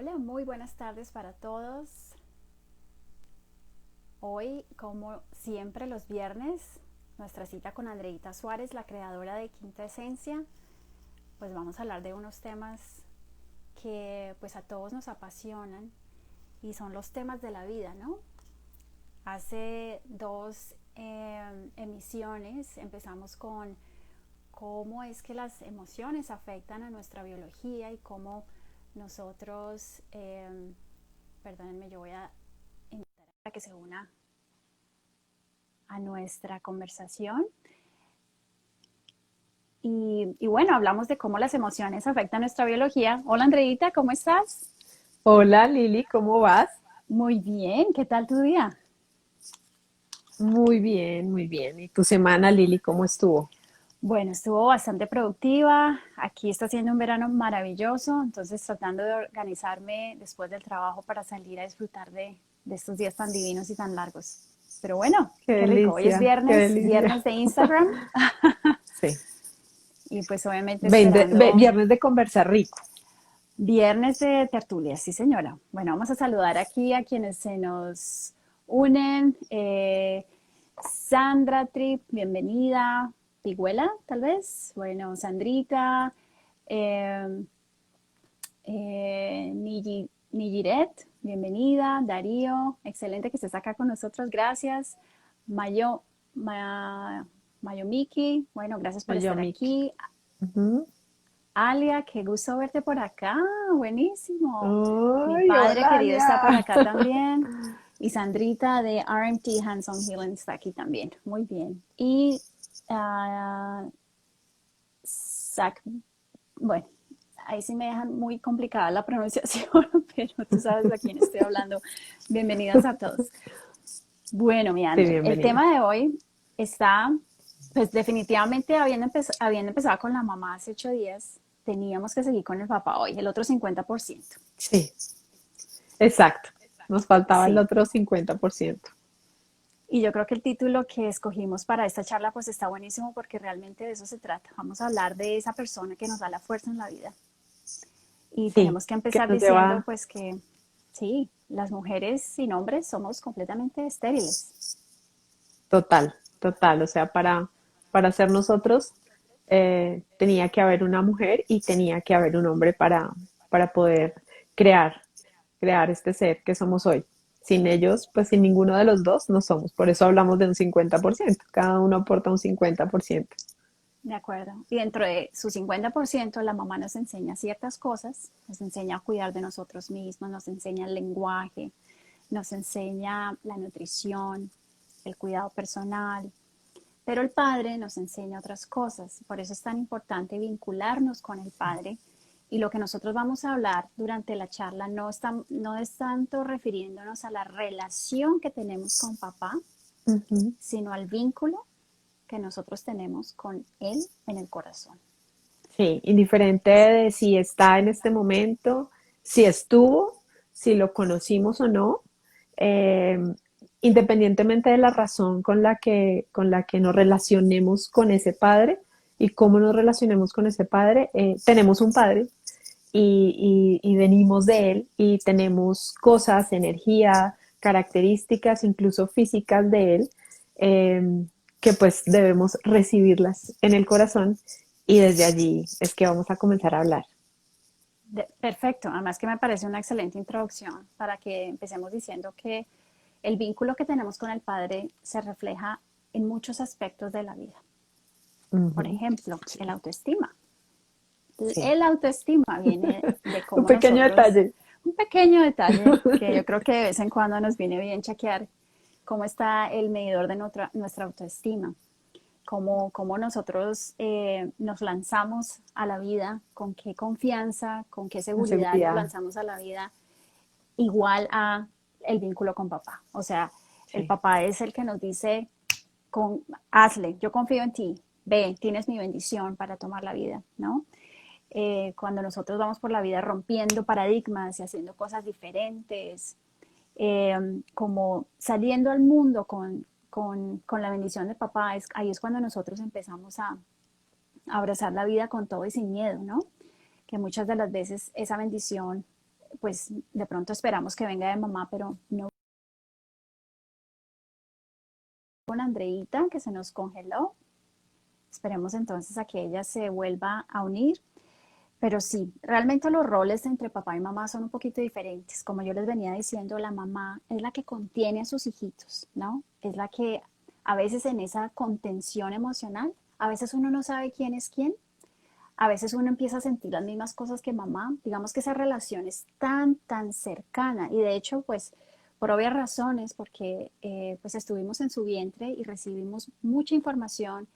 Hola, muy buenas tardes para todos. Hoy, como siempre los viernes, nuestra cita con Andreita Suárez, la creadora de Quinta Esencia, pues vamos a hablar de unos temas que pues a todos nos apasionan y son los temas de la vida, ¿no? Hace dos emisiones empezamos con cómo es que las emociones afectan a nuestra biología y cómo nosotros, perdónenme, yo voy a invitar a que se una a nuestra conversación. Y bueno, hablamos de cómo las emociones afectan nuestra biología. Hola Andreita, ¿cómo estás? Hola Lili, ¿cómo vas? Muy bien, ¿qué tal tu día? Muy bien, muy bien. ¿Y tu semana, Lili, cómo estuvo? Bueno, estuvo bastante productiva. Aquí está haciendo un verano maravilloso, entonces tratando de organizarme después del trabajo para salir a disfrutar de estos días tan divinos y tan largos. Pero bueno, Qué qué rico. Hoy es delicia, qué viernes, delicia. viernes de Instagram Sí. y pues obviamente esperando Viernes de conversar rico. viernes de tertulia, sí señora. Bueno, vamos a saludar aquí a quienes se nos unen. Sandra Trip, bienvenida. Piguela, tal vez. Bueno, Sandrita. Eh, Nigiret, bienvenida. Darío, excelente que estés acá con nosotros, gracias. Mayo, Ma, Mayomiki, bueno, gracias por Yo, estar Miki. aquí. Ujú. Alia, qué gusto verte por acá, buenísimo. Mi Ay, padre hola, querido está por Alia. acá también. Y Sandrita de RMT Hands on Healing está aquí también. Muy bien. Y Zach, bueno, ahí sí me dejan muy complicada la pronunciación, pero tú sabes de quién estoy hablando. Bienvenidas a todos. Bueno, mi Sí, André, el bienvenida. tema de hoy está, pues definitivamente habiendo empezado con la mamá hace 8 días, teníamos que seguir con el papá hoy, el otro 50%. Sí, exacto. Nos faltaba el Sí, otro 50%. y yo creo que el título que escogimos para esta charla pues está buenísimo porque realmente de eso se trata. Vamos a hablar de esa persona que nos da la fuerza en la vida. Y Sí, tenemos que que empezar nos diciendo lleva pues que sí, las mujeres sin hombres somos completamente estériles. total, total. O sea, para ser nosotros tenía que haber una mujer y tenía que haber un hombre para poder crear. Crear este ser que somos hoy. Sin ellos, pues sin ninguno de los dos no somos. Por eso hablamos de un 50%. Cada uno aporta un 50%. De acuerdo. Y dentro de su 50%, la mamá nos enseña ciertas cosas, nos enseña a cuidar de nosotros mismos, nos enseña el lenguaje, nos enseña la nutrición, el cuidado personal, pero el padre nos enseña otras cosas. Por eso es tan importante vincularnos con el padre. Y lo que nosotros vamos a hablar durante la charla no es tanto refiriéndonos a la relación que tenemos con papá, Ujú. sino al vínculo que nosotros tenemos con él en el corazón. Sí, indiferente de si está en este momento, si estuvo, si lo conocimos o no, eh, independientemente de la razón con la que nos relacionemos con ese padre y cómo nos relacionemos con ese padre, tenemos un padre y venimos de él y tenemos cosas, energía, características, incluso físicas de él, eh, que pues debemos recibirlas en el corazón y desde allí es que vamos a comenzar a hablar. Perfecto, además que me parece una excelente introducción para que empecemos diciendo que el vínculo que tenemos con el Padre se refleja en muchos aspectos de la vida. Por Ujú. ejemplo, el Sí, autoestima. sí. El autoestima viene de Un cómo pequeño nosotros, detalle. un pequeño detalle que yo creo que de vez en cuando nos viene bien chequear cómo está el medidor de nuestra autoestima, cómo nosotros nos lanzamos a la vida, con qué confianza, con qué La seguridad nos seguridad. lanzamos a la vida igual a el vínculo con papá. O sea, el Sí. papá es el que nos dice, hazle, yo confío en ti, ve, tienes mi bendición para tomar la vida, ¿no? Cuando nosotros vamos por la vida rompiendo paradigmas y haciendo cosas diferentes, como saliendo al mundo con la bendición de papá, ahí es cuando nosotros empezamos a abrazar la vida con todo y sin miedo, ¿no? Que muchas de las veces esa bendición pues de pronto esperamos que venga de mamá, pero no con Andreita, que se nos congeló. Esperemos entonces a que ella se vuelva a unir. Pero sí, realmente los roles entre papá y mamá son un poquito diferentes. Como yo les venía diciendo, la mamá es la que contiene a sus hijitos, ¿no? Es la que a veces en esa contención emocional, a veces uno no sabe quién es quién, a veces uno empieza a sentir las mismas cosas que mamá. Digamos que esa relación es tan, tan cercana y de hecho, pues por obvias razones, porque pues estuvimos en su vientre y recibimos mucha información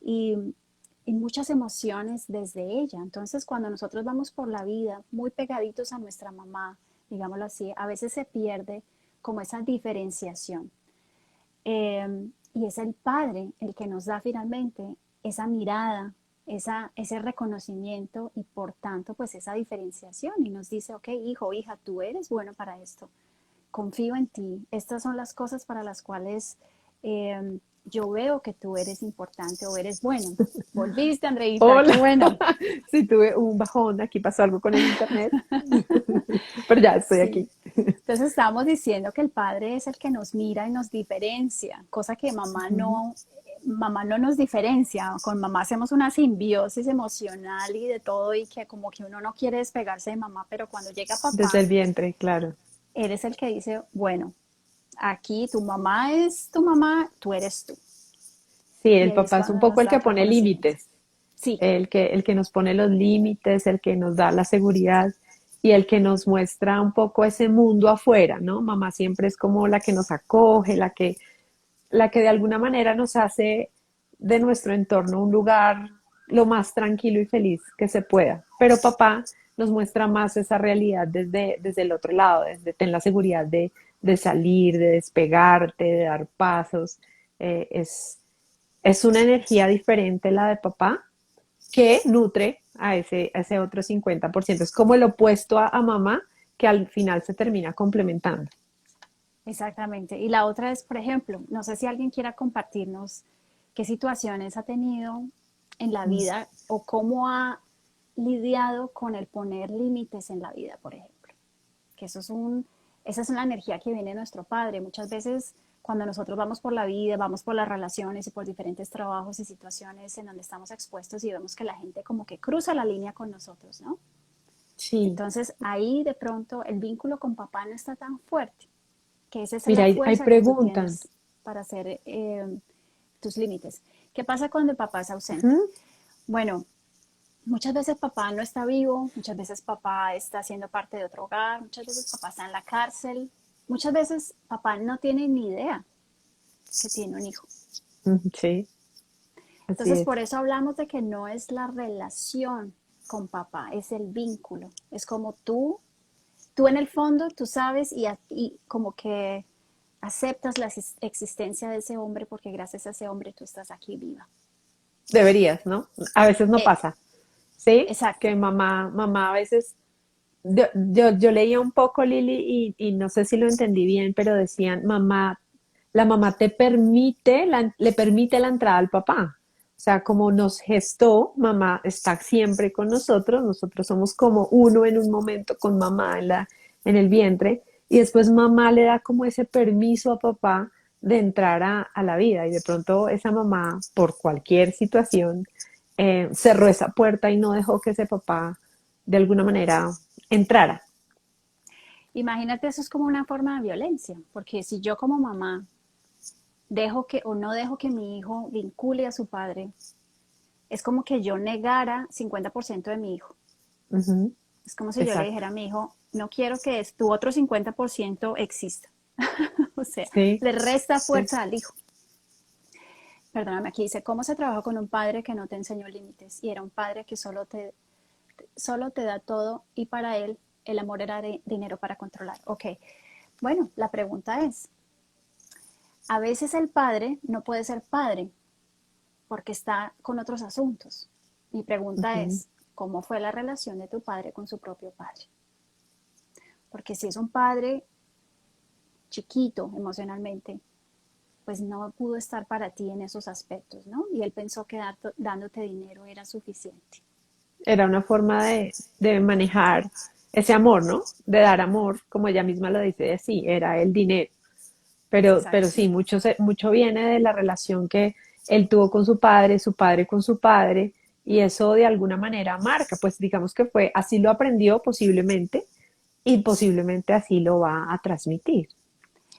y, y muchas emociones desde ella. Entonces, cuando nosotros vamos por la vida muy pegaditos a nuestra mamá, digámoslo así, a veces se pierde como esa diferenciación. Y es el padre el que nos da finalmente esa mirada, ese reconocimiento y por tanto pues esa diferenciación y nos dice, ok, hijo, hija, tú eres bueno para esto, confío en ti, estas son las cosas para las cuales yo veo que tú eres importante o eres bueno. Volviste, Andreita, qué Hola, bueno. sí tuve un bajón, aquí pasó algo con el internet, pero ya estoy Sí. aquí. Entonces estamos diciendo que el padre es el que nos mira y nos diferencia, cosa que Ujú. mamá no nos diferencia. Con mamá hacemos una simbiosis emocional y de todo y que como que uno no quiere despegarse de mamá, pero cuando llega Desde papá, el vientre, claro. él es el que dice, bueno, aquí tu mamá es tu mamá, tú eres tú. Sí, Y el ahí es papá es un cuando poco nos el da que el pone reconocimiento. límites, Sí, el que nos pone los límites, el que nos da la seguridad y el que nos muestra un poco ese mundo afuera, ¿no? Mamá siempre es como la que nos acoge, la que de alguna manera nos hace de nuestro entorno un lugar lo más tranquilo y feliz que se pueda. Pero papá nos muestra más esa realidad desde el otro lado, desde ten la seguridad de salir, de despegarte, de dar pasos. Es una energía diferente la de papá que nutre a ese otro 50%. Es como el opuesto a mamá que al final se termina complementando. exactamente. Y la otra es, por ejemplo, no sé si alguien quiera compartirnos qué situaciones ha tenido en la vida o cómo ha lidiado con el poner límites en la vida, por ejemplo. Que esa es una energía que viene de nuestro padre. Muchas veces cuando nosotros vamos por la vida, vamos por las relaciones y por diferentes trabajos y situaciones en donde estamos expuestos y vemos que la gente como que cruza la línea con nosotros, ¿no? Sí, Entonces ahí de pronto el vínculo con papá no está tan fuerte, que esa es mira, la ahí fuerza que tú preguntan. tienes para hacer tus límites. ¿Qué pasa cuando el papá es ausente? Ujú. Bueno, muchas veces papá no está vivo, muchas veces papá está siendo parte de otro hogar, muchas veces papá está en la cárcel, muchas veces papá no tiene ni idea que tiene un hijo. Sí, así Entonces, es. por eso hablamos de que no es la relación con papá, es el vínculo. Es como tú en el fondo, tú sabes y como que aceptas la existencia de ese hombre porque gracias a ese hombre tú estás aquí viva. Deberías, ¿no? A veces no Eh, pasa, ¿sí? exacto. Que mamá a veces, yo leía un poco, Lili, y no sé si lo entendí bien, pero decían, la mamá le permite la entrada al papá. O sea, como nos gestó, mamá está siempre con nosotros somos como uno en un momento con mamá en el vientre, y después mamá le da como ese permiso a papá de entrar a la vida, y de pronto esa mamá, por cualquier situación, cerró esa puerta y no dejó que ese papá de alguna manera entrara. Imagínate, eso es como una forma de violencia, porque si yo como mamá dejo que o no dejo que mi hijo vincule a su padre, es como que yo negara 50% de mi hijo. Ujú. Es como si yo le Exacto. dijera a mi hijo, no quiero que tu otro 50% exista. O sea, Sí, le resta sí. fuerza al hijo. Perdóname, aquí dice, ¿cómo se trabaja con un padre que no te enseñó límites? Y era un padre que solo te da todo y para él el amor era dinero para controlar. Ok, bueno, la pregunta es, a veces el padre no puede ser padre porque está con otros asuntos. Mi pregunta Ujú. es, ¿cómo fue la relación de tu padre con su propio padre? Porque si es un padre chiquito emocionalmente, pues no pudo estar para ti en esos aspectos, ¿no? Y él pensó que dándote dinero era suficiente. Era una forma de manejar. ese amor, ¿no? De dar amor, como ella misma lo dice, de sí, era el dinero. Pero Exacto. sí, mucho viene de la relación que él tuvo con su padre con su padre, y eso de alguna manera marca, pues digamos que fue, así lo aprendió posiblemente, y posiblemente así lo va a transmitir.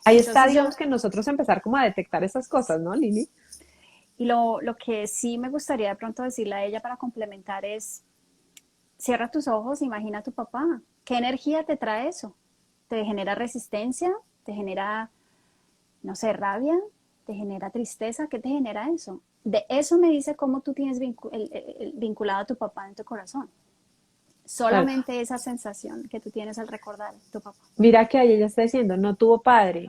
Ahí está, Entonces yo, digamos que nosotros empezar como a detectar esas cosas, ¿no, Lili? y lo que sí me gustaría de pronto decirle a ella para complementar es, cierra tus ojos, imagina a tu papá. ¿Qué energía te trae eso? ¿Te genera resistencia? ¿Te genera, no sé, rabia? ¿Te genera tristeza? ¿Qué te genera eso? De eso me dice cómo tú tienes vinculado a tu papá en tu corazón. Claro. Solamente esa sensación que tú tienes al recordar a tu papá. Mira que ahí ella está diciendo, no tuvo padre.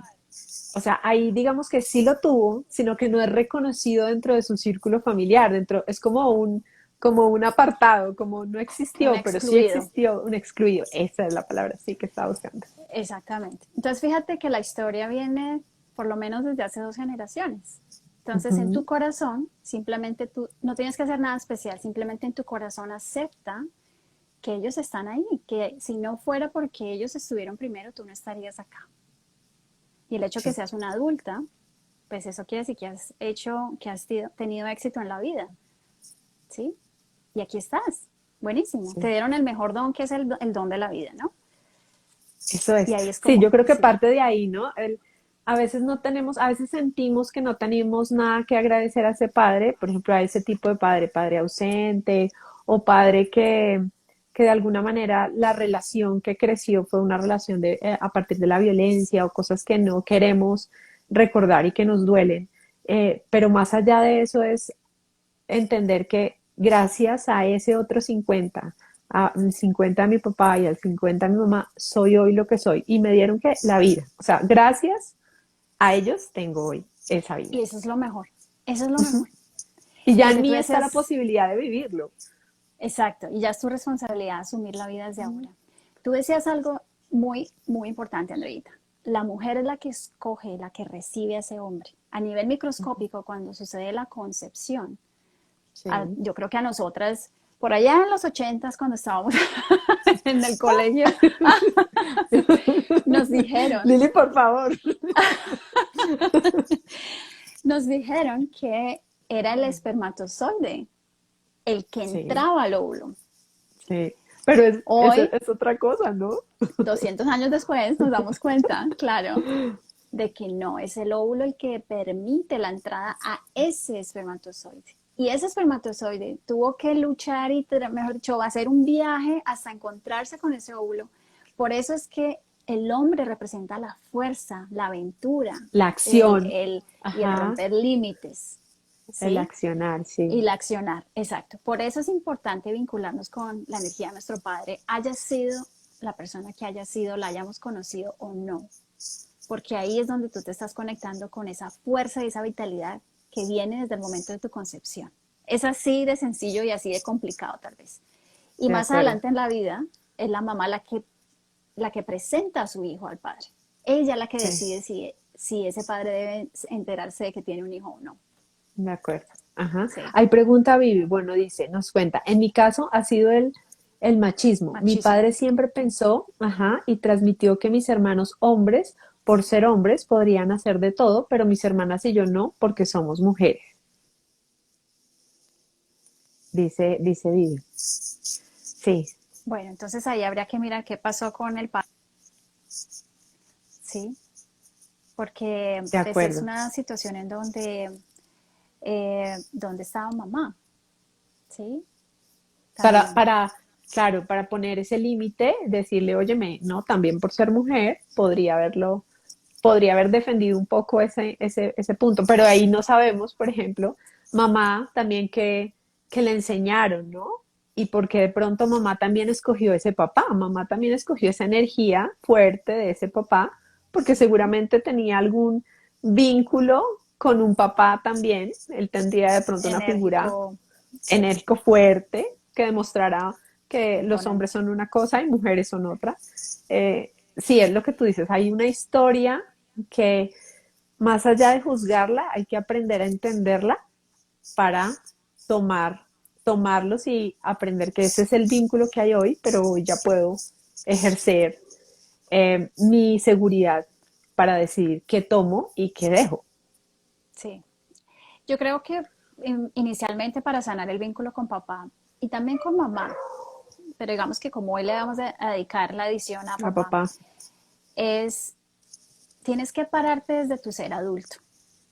O sea, ahí digamos que sí lo tuvo, sino que no es reconocido dentro de su círculo familiar, dentro, es como un apartado, como no Un existió, pero sí excluido. existió un excluido. Esa es la palabra, sí, que estaba buscando. Exactamente. Entonces fíjate que la historia viene por lo menos desde hace 2 generaciones. Entonces en tu Ujú. corazón, simplemente tú no tienes que hacer nada especial, simplemente en tu corazón acepta que ellos están ahí, que si no fuera porque ellos estuvieron primero, tú no estarías acá. Y el hecho que Sí, seas una adulta, pues eso quiere decir que has hecho, que has tenido éxito en la vida, ¿sí? Y aquí estás. Buenísimo. Te sí. dieron el mejor don que es el don de la vida, ¿no? Eso Y es. ahí es Sí, como, yo creo que sí, parte de ahí, ¿no? A veces no tenemos, a veces sentimos que no tenemos nada que agradecer a ese padre, por ejemplo, a ese tipo de padre, padre ausente o padre que de alguna manera la relación que creció fue una relación a partir de la violencia o cosas que no queremos recordar y que nos duelen. Pero más allá de eso es entender que gracias a ese otro 50, al 50 de mi papá y al 50 de mi mamá, soy hoy lo que soy. Y me dieron que la vida. O sea, gracias a ellos tengo hoy esa vida. y eso es lo mejor. Eso es lo Uh-huh. mejor. Y ya en Porque tú mí está la decías, posibilidad de vivirlo. exacto, y ya es tu responsabilidad asumir la vida desde ahora. Tú decías algo muy, muy importante, Andreita. La mujer es la que escoge, la que recibe a ese hombre. A nivel microscópico, cuando sucede la concepción, Sí. yo creo que a nosotras, por allá en los 80s, cuando estábamos en el colegio, nos dijeron, Lili, por favor. nos dijeron que era el espermatozoide el que Sí, entraba al óvulo. sí. Pero Hoy, es otra cosa, ¿no? 200 años después, nos damos cuenta, claro, de que no, es el óvulo el que permite la entrada a ese espermatozoide. Y ese espermatozoide tuvo que luchar y, mejor dicho, hacer un viaje hasta encontrarse con ese óvulo. Por eso es que el hombre representa la fuerza, la aventura, La el, acción. el, y el Ajá. romper límites, El ¿sí? accionar, sí. Y la accionar, exacto. Por eso es importante vincularnos con la energía de nuestro Padre, haya sido la persona que haya sido, la hayamos conocido o no, porque ahí es donde tú te estás conectando con esa fuerza y esa vitalidad que viene desde el momento de tu concepción. Es así de sencillo y así de complicado tal vez. Y De más acuerdo. adelante en la vida es la mamá la que presenta a su hijo al padre. Ella es la que Sí. decide si ese padre debe enterarse de que tiene un hijo o no. De acuerdo. Ajá. Sí, Hay pregunta Vivi. Bueno, dice, nos cuenta. En mi caso ha sido el machismo. Mi machismo. padre siempre pensó, ajá, y transmitió que mis hermanos hombres, por ser hombres, podrían hacer de todo, pero mis hermanas y yo no, porque somos mujeres. Dice Vivi. Sí, Bueno, entonces ahí habría que mirar qué pasó con el padre, ¿sí? Porque de pues, es acuerdo. una situación en donde estaba mamá, ¿sí? Para, También. para, claro, para poner ese límite, decirle, óyeme, no, también por ser mujer, podría haber defendido un poco ese punto, pero ahí no sabemos, por ejemplo, mamá también que le enseñaron, ¿no? Y porque de pronto mamá también escogió ese papá, mamá también escogió esa energía fuerte de ese papá, porque seguramente tenía algún vínculo con un papá también, él tendría de pronto una figura Enérgico, sí, enérgico fuerte que demostrará que los hombres imponente. son una cosa y mujeres son otra. Sí, es lo que tú dices, hay una historia que más allá de juzgarla, hay que aprender a entenderla para tomar, tomarlos y aprender que ese es el vínculo que hay hoy, pero hoy ya puedo ejercer mi seguridad para decidir qué tomo y qué dejo. Sí. Yo creo que inicialmente para sanar el vínculo con papá y también con mamá, pero digamos que como hoy le vamos a dedicar la edición a A papá, papá. es tienes que pararte desde tu ser adulto,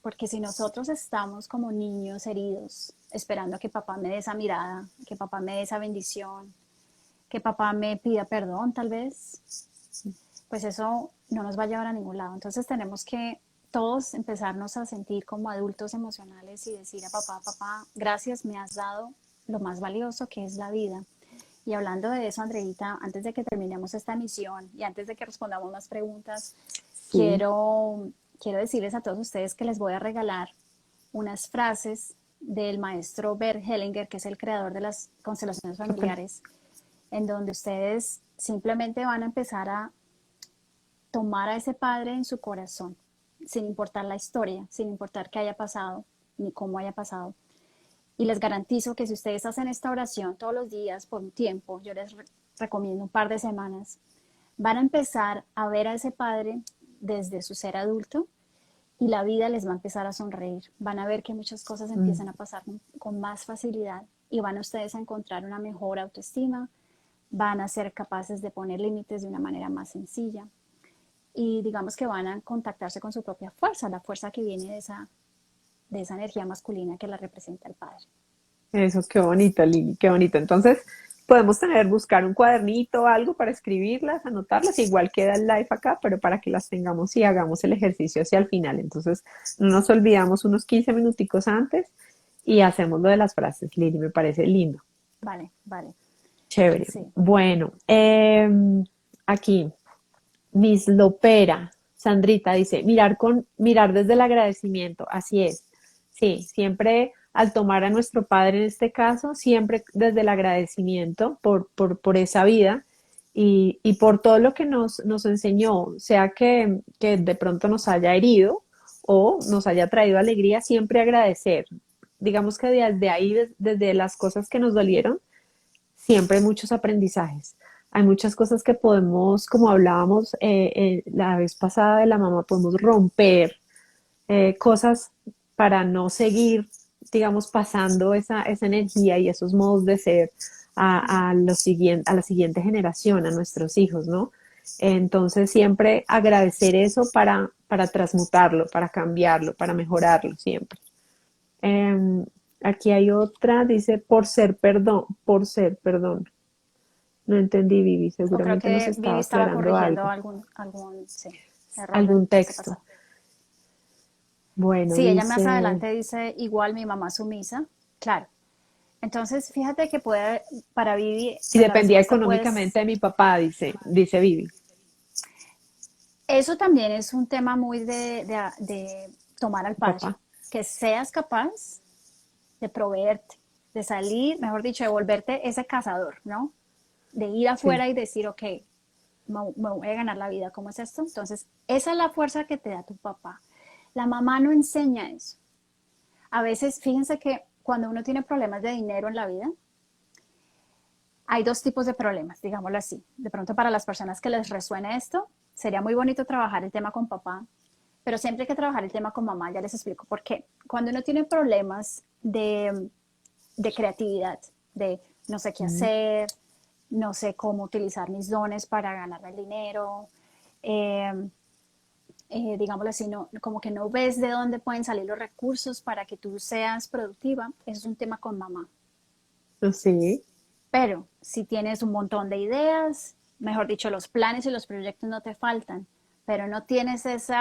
porque si nosotros estamos como niños heridos, esperando a que papá me dé esa mirada, que papá me dé esa bendición, que papá me pida perdón tal vez, pues eso no nos va a llevar a ningún lado. Entonces tenemos que todos empezarnos a sentir como adultos emocionales y decir a papá, papá, gracias, me has dado lo más valioso que es la vida. Y hablando de eso, Andreita, antes de que terminemos esta emisión y antes de que respondamos más preguntas, Sí, quiero decirles a todos ustedes que les voy a regalar unas frases del maestro Bert Hellinger, que es el creador de las constelaciones ok. familiares, en donde ustedes simplemente van a empezar a tomar a ese padre en su corazón, sin importar la historia, sin importar qué haya pasado, ni cómo haya pasado. Y les garantizo que si ustedes hacen esta oración todos los días por un tiempo, yo les recomiendo un par de semanas, van a empezar a ver a ese padre desde su ser adulto y la vida les va a empezar a sonreír. Van a ver que muchas cosas Mm. empiezan a pasar con más facilidad y van a ustedes a encontrar una mejor autoestima, van a ser capaces de poner límites de una manera más sencilla y digamos que van a contactarse con su propia fuerza, la fuerza que viene de esa energía masculina que la representa el padre. Eso, qué bonito, Lili, qué bonito. Entonces, podemos buscar un cuadernito o algo para escribirlas, anotarlas, igual queda el live acá, pero para que las tengamos y hagamos el ejercicio hacia el final. Entonces, no nos olvidamos unos 15 minuticos antes y hacemos lo de las frases, Lili, me parece lindo. Vale, vale. Chévere. Sí, Bueno, aquí, Miss Lopera, Sandrita dice, mirar desde el agradecimiento, así es. Sí, siempre al tomar a nuestro padre en este caso, siempre desde el agradecimiento por esa vida y por todo lo que nos enseñó, sea que de pronto nos haya herido o nos haya traído alegría, siempre agradecer. Digamos que desde ahí, desde las cosas que nos dolieron, siempre hay muchos aprendizajes. Hay muchas cosas que podemos, como hablábamos la vez pasada de la mamá, podemos romper cosas para no seguir, digamos, pasando esa energía y esos modos de ser a la siguiente generación, a nuestros hijos, ¿no? Entonces, siempre agradecer eso para transmutarlo, para cambiarlo, para mejorarlo siempre. Eh, Aquí hay otra, dice, por ser perdón. No entendí, Vivi, o creo seguramente nos que Vivi estaba estaba aclarando corrigiendo algo, sí, error del algún texto. antepasado. Bueno, Sí, ella más dice, adelante dice, igual mi mamá sumisa. Claro. Entonces, fíjate que puede, para Vivi, y pues la dependía respuesta pues, económicamente de mi papá, dice Vivi. eso también es un tema muy de tomar al padre. Papá, Que seas capaz de proveerte, de salir, mejor dicho, de volverte ese cazador, ¿no? De ir sí. afuera y decir, ok, me voy a ganar la vida, ¿cómo es esto? Entonces, esa es la fuerza que te da tu papá. La mamá no enseña eso. A veces, fíjense que cuando uno tiene problemas de dinero en la vida, hay dos tipos de problemas, digámoslo así. De pronto para las personas que les resuene esto, sería muy bonito trabajar el tema con papá, pero siempre hay que trabajar el tema con mamá, ya les explico por qué. Cuando uno tiene problemas de creatividad, de no sé qué Mm. hacer, no sé cómo utilizar mis dones para ganar el dinero, eh, digámoslo así, no, como que no ves de dónde pueden salir los recursos para que tú seas productiva, eso es un tema con mamá. Sí, Pero si tienes un montón de ideas, mejor dicho, los planes y los proyectos no te faltan, pero no tienes ese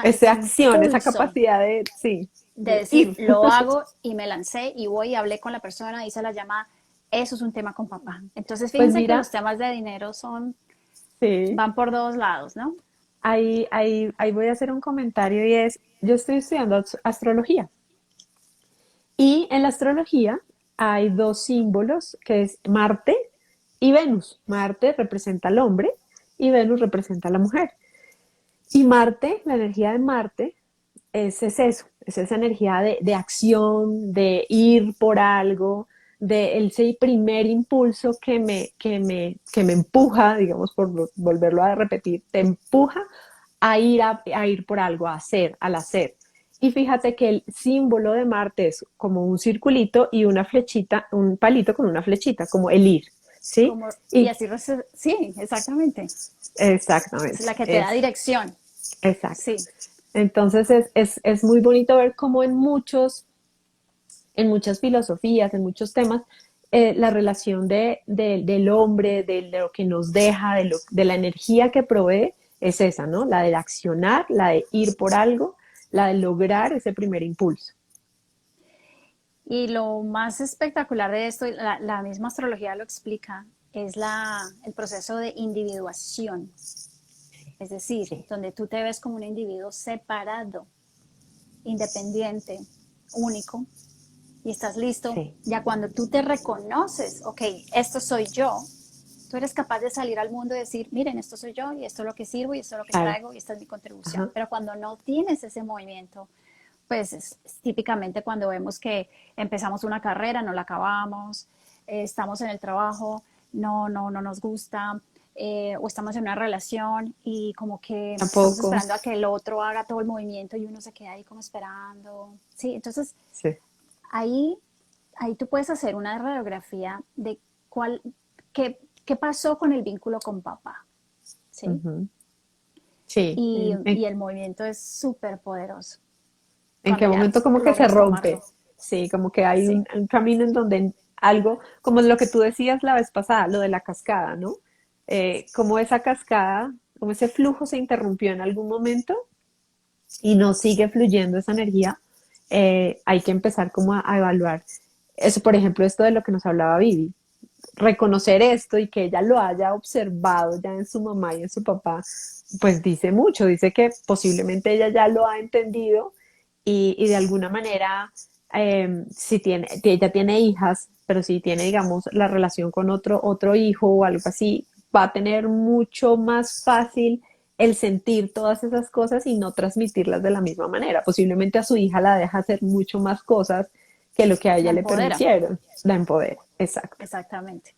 esa acción, esa impulso capacidad de, sí, de de decir, ir. lo hago y me lancé y voy y hablé con la persona, hice la llamada, eso es un tema con papá. Entonces Pues fíjense que los mira, temas de dinero sí, van por dos lados, ¿no? ahí voy a hacer un comentario y es, yo estoy estudiando astrología y en la astrología hay dos símbolos que es Marte y Venus. Marte representa al hombre y Venus representa a la mujer. Y Marte, la energía de Marte es eso, es esa energía de acción, de ir por algo, de ese primer impulso que me empuja, digamos, por volverlo a repetir, te empuja a ir por algo, a hacer, al hacer. Y fíjate que el símbolo de Marte es como un circulito y una flechita, un palito con una flechita, como el ir, ¿sí? Como, y Y así, sí, exactamente. Es exactamente, la que te da dirección. exacto. Sí. Entonces es muy bonito ver cómo en muchas filosofías, en muchos temas, la relación del hombre, de lo que nos deja, de la energía que provee, es esa, ¿no? La de accionar, la de ir por algo, la de lograr ese primer impulso. Y lo más espectacular de esto, la misma astrología lo explica, es el proceso de individuación. Es decir, Sí, donde tú te ves como un individuo separado, independiente, único, y estás listo, sí, ya cuando tú te reconoces, ok, esto soy yo, tú eres capaz de salir al mundo y decir, miren, esto soy yo y esto es lo que sirvo y esto es lo que claro. traigo y esta es mi contribución. Ajá. Pero cuando no tienes ese movimiento, pues es típicamente cuando vemos que empezamos una carrera, no la acabamos, estamos en el trabajo, no nos gusta, o estamos en una relación y como que estamos Tampoco. esperando a que el otro haga todo el movimiento y uno se queda ahí como esperando. Sí, entonces Sí. ahí, ahí tú puedes hacer una radiografía de qué pasó con el vínculo con papá, ¿sí? Ujú. Sí. Y el movimiento es súper poderoso ¿En cuando qué ya momento como que se logras rompe? tomarlo. Sí, como que hay Sí, un camino en donde algo, como lo que tú decías la vez pasada, lo de la cascada, ¿no? Como esa cascada, como ese flujo se interrumpió en algún momento y no sigue fluyendo esa energía, hay que empezar como a evaluar. Eso, por ejemplo, esto de lo que nos hablaba Vivi, reconocer esto y que ella lo haya observado ya en su mamá y en su papá, pues dice mucho, dice que posiblemente ella ya lo ha entendido y de alguna manera, si tiene, ella tiene hijas, pero si tiene, digamos, la relación con otro hijo o algo así, va a tener mucho más fácil el sentir todas esas cosas y no transmitirlas de la misma manera. Posiblemente a su hija la deja hacer mucho más cosas que lo que a la ella le empodera, permitieron. La empodera, exacto. exactamente.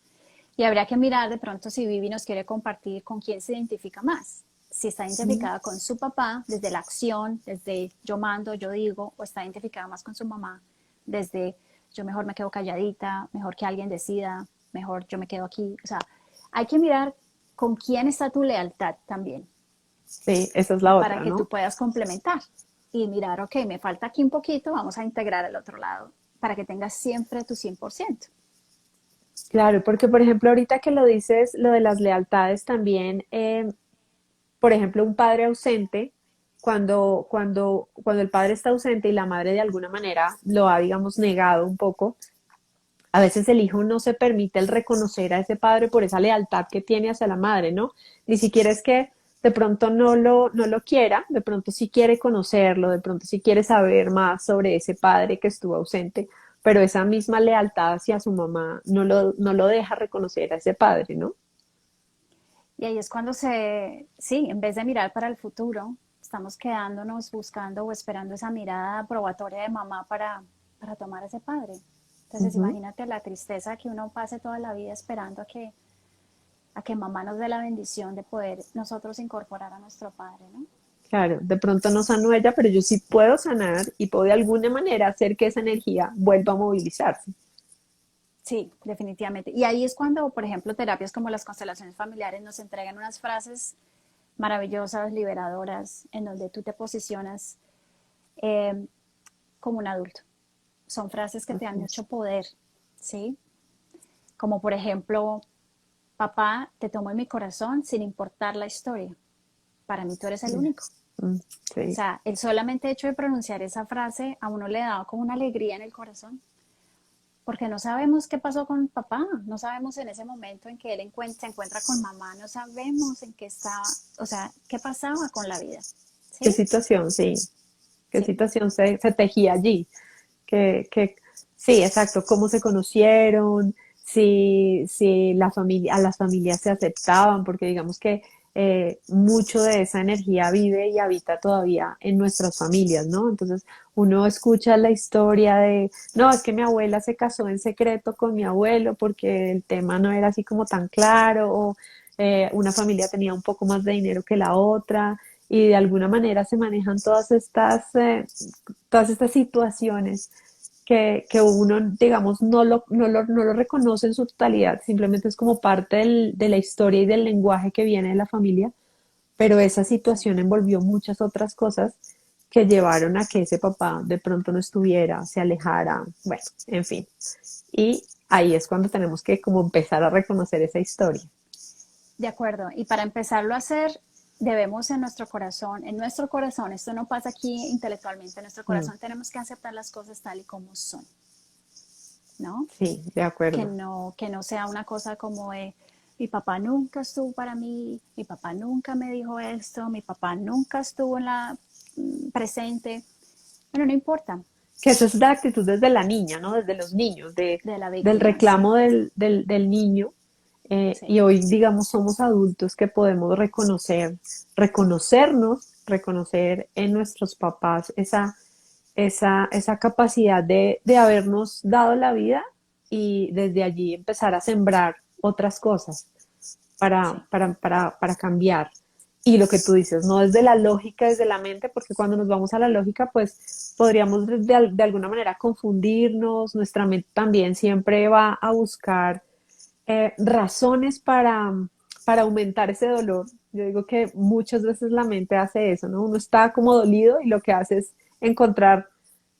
Y habría que mirar de pronto si Vivi nos quiere compartir con quién se identifica más. Si está identificada con su papá desde la acción, desde yo mando, yo digo, o está identificada más con su mamá desde yo mejor me quedo calladita, mejor que alguien decida, mejor yo me quedo aquí. O sea, hay que mirar con quién está tu lealtad también Sí, esa es la para otra, que tú ¿no? puedas complementar y mirar, ok, me falta aquí un poquito, vamos a integrar el otro lado para que tengas siempre tu 100%. Claro, porque por ejemplo, ahorita que lo dices, lo de las lealtades también, por ejemplo, un padre ausente, cuando el padre está ausente y la madre de alguna manera lo ha, digamos, negado un poco, a veces el hijo no se permite el reconocer a ese padre por esa lealtad que tiene hacia la madre, ¿no? Ni siquiera es que de pronto no lo quiera, de pronto sí quiere conocerlo, de pronto sí quiere saber más sobre ese padre que estuvo ausente, pero esa misma lealtad hacia su mamá no lo deja reconocer a ese padre, ¿no? Y ahí es cuando sí, en vez de mirar para el futuro, estamos quedándonos buscando o esperando esa mirada probatoria de mamá para tomar a ese padre. Entonces, Ujú. imagínate la tristeza que uno pase toda la vida esperando a que mamá nos dé la bendición de poder nosotros incorporar a nuestro padre, ¿no? Claro, de pronto no sanó ella, pero yo sí puedo sanar y puedo de alguna manera hacer que esa energía vuelva a movilizarse. Sí, definitivamente. Y ahí es cuando, por ejemplo, terapias como las constelaciones familiares nos entregan unas frases maravillosas, liberadoras, en donde tú te posicionas eh, como un adulto. Son frases que te dan Ujú. mucho poder, ¿sí? Como por ejemplo, papá, te tomo en mi corazón sin importar la historia. Para mí tú eres el único. Mm, O sí. sea, el solamente hecho de pronunciar esa frase a uno le da como una alegría en el corazón, porque no sabemos qué pasó con papá, no sabemos en ese momento en que él se encuentra con mamá, no sabemos en qué estaba, o sea, qué pasaba con la vida, ¿Qué ¿sí? situación? Sí. ¿Qué Sí. situación se tejía allí? Sí, exacto, cómo se conocieron, si la familia, a las familias se aceptaban, porque digamos que mucho de esa energía vive y habita todavía en nuestras familias, ¿no? Entonces uno escucha la historia de, no, es que mi abuela se casó en secreto con mi abuelo porque el tema no era así como tan claro, o una familia tenía un poco más de dinero que la otra, y de alguna manera se manejan todas estas situaciones que uno, digamos, no lo reconoce en su totalidad, simplemente es como parte de la historia y del lenguaje que viene de la familia, pero esa Sí. situación envolvió muchas otras cosas que llevaron a que ese papá de pronto no estuviera, se alejara, bueno, en fin. Y ahí es cuando tenemos que como empezar a reconocer esa historia. De acuerdo. Y para empezarlo a hacer, debemos en nuestro corazón, esto no pasa aquí intelectualmente, en nuestro Mm, corazón tenemos que aceptar las cosas tal y como son, ¿no? sí, de acuerdo. Que no sea una cosa como de, mi papá nunca estuvo para mí, mi papá nunca me dijo esto, mi papá nunca estuvo en la presente. Bueno, no importa, Que esa es la actitud desde la niña, ¿no? Desde los niños, de la del víctima, sí, reclamo del niño. sí, Y hoy, digamos, somos adultos que podemos reconocernos, reconocer en nuestros papás esa capacidad de habernos dado la vida y desde allí empezar a sembrar otras cosas sí. para cambiar. Y lo que tú dices, no desde la lógica, desde la mente, porque cuando nos vamos a la lógica, pues podríamos de alguna manera confundirnos, nuestra mente también siempre va a buscar razones para aumentar ese dolor. Yo digo que muchas veces la mente hace eso, ¿no? Uno está como dolido y lo que hace es encontrar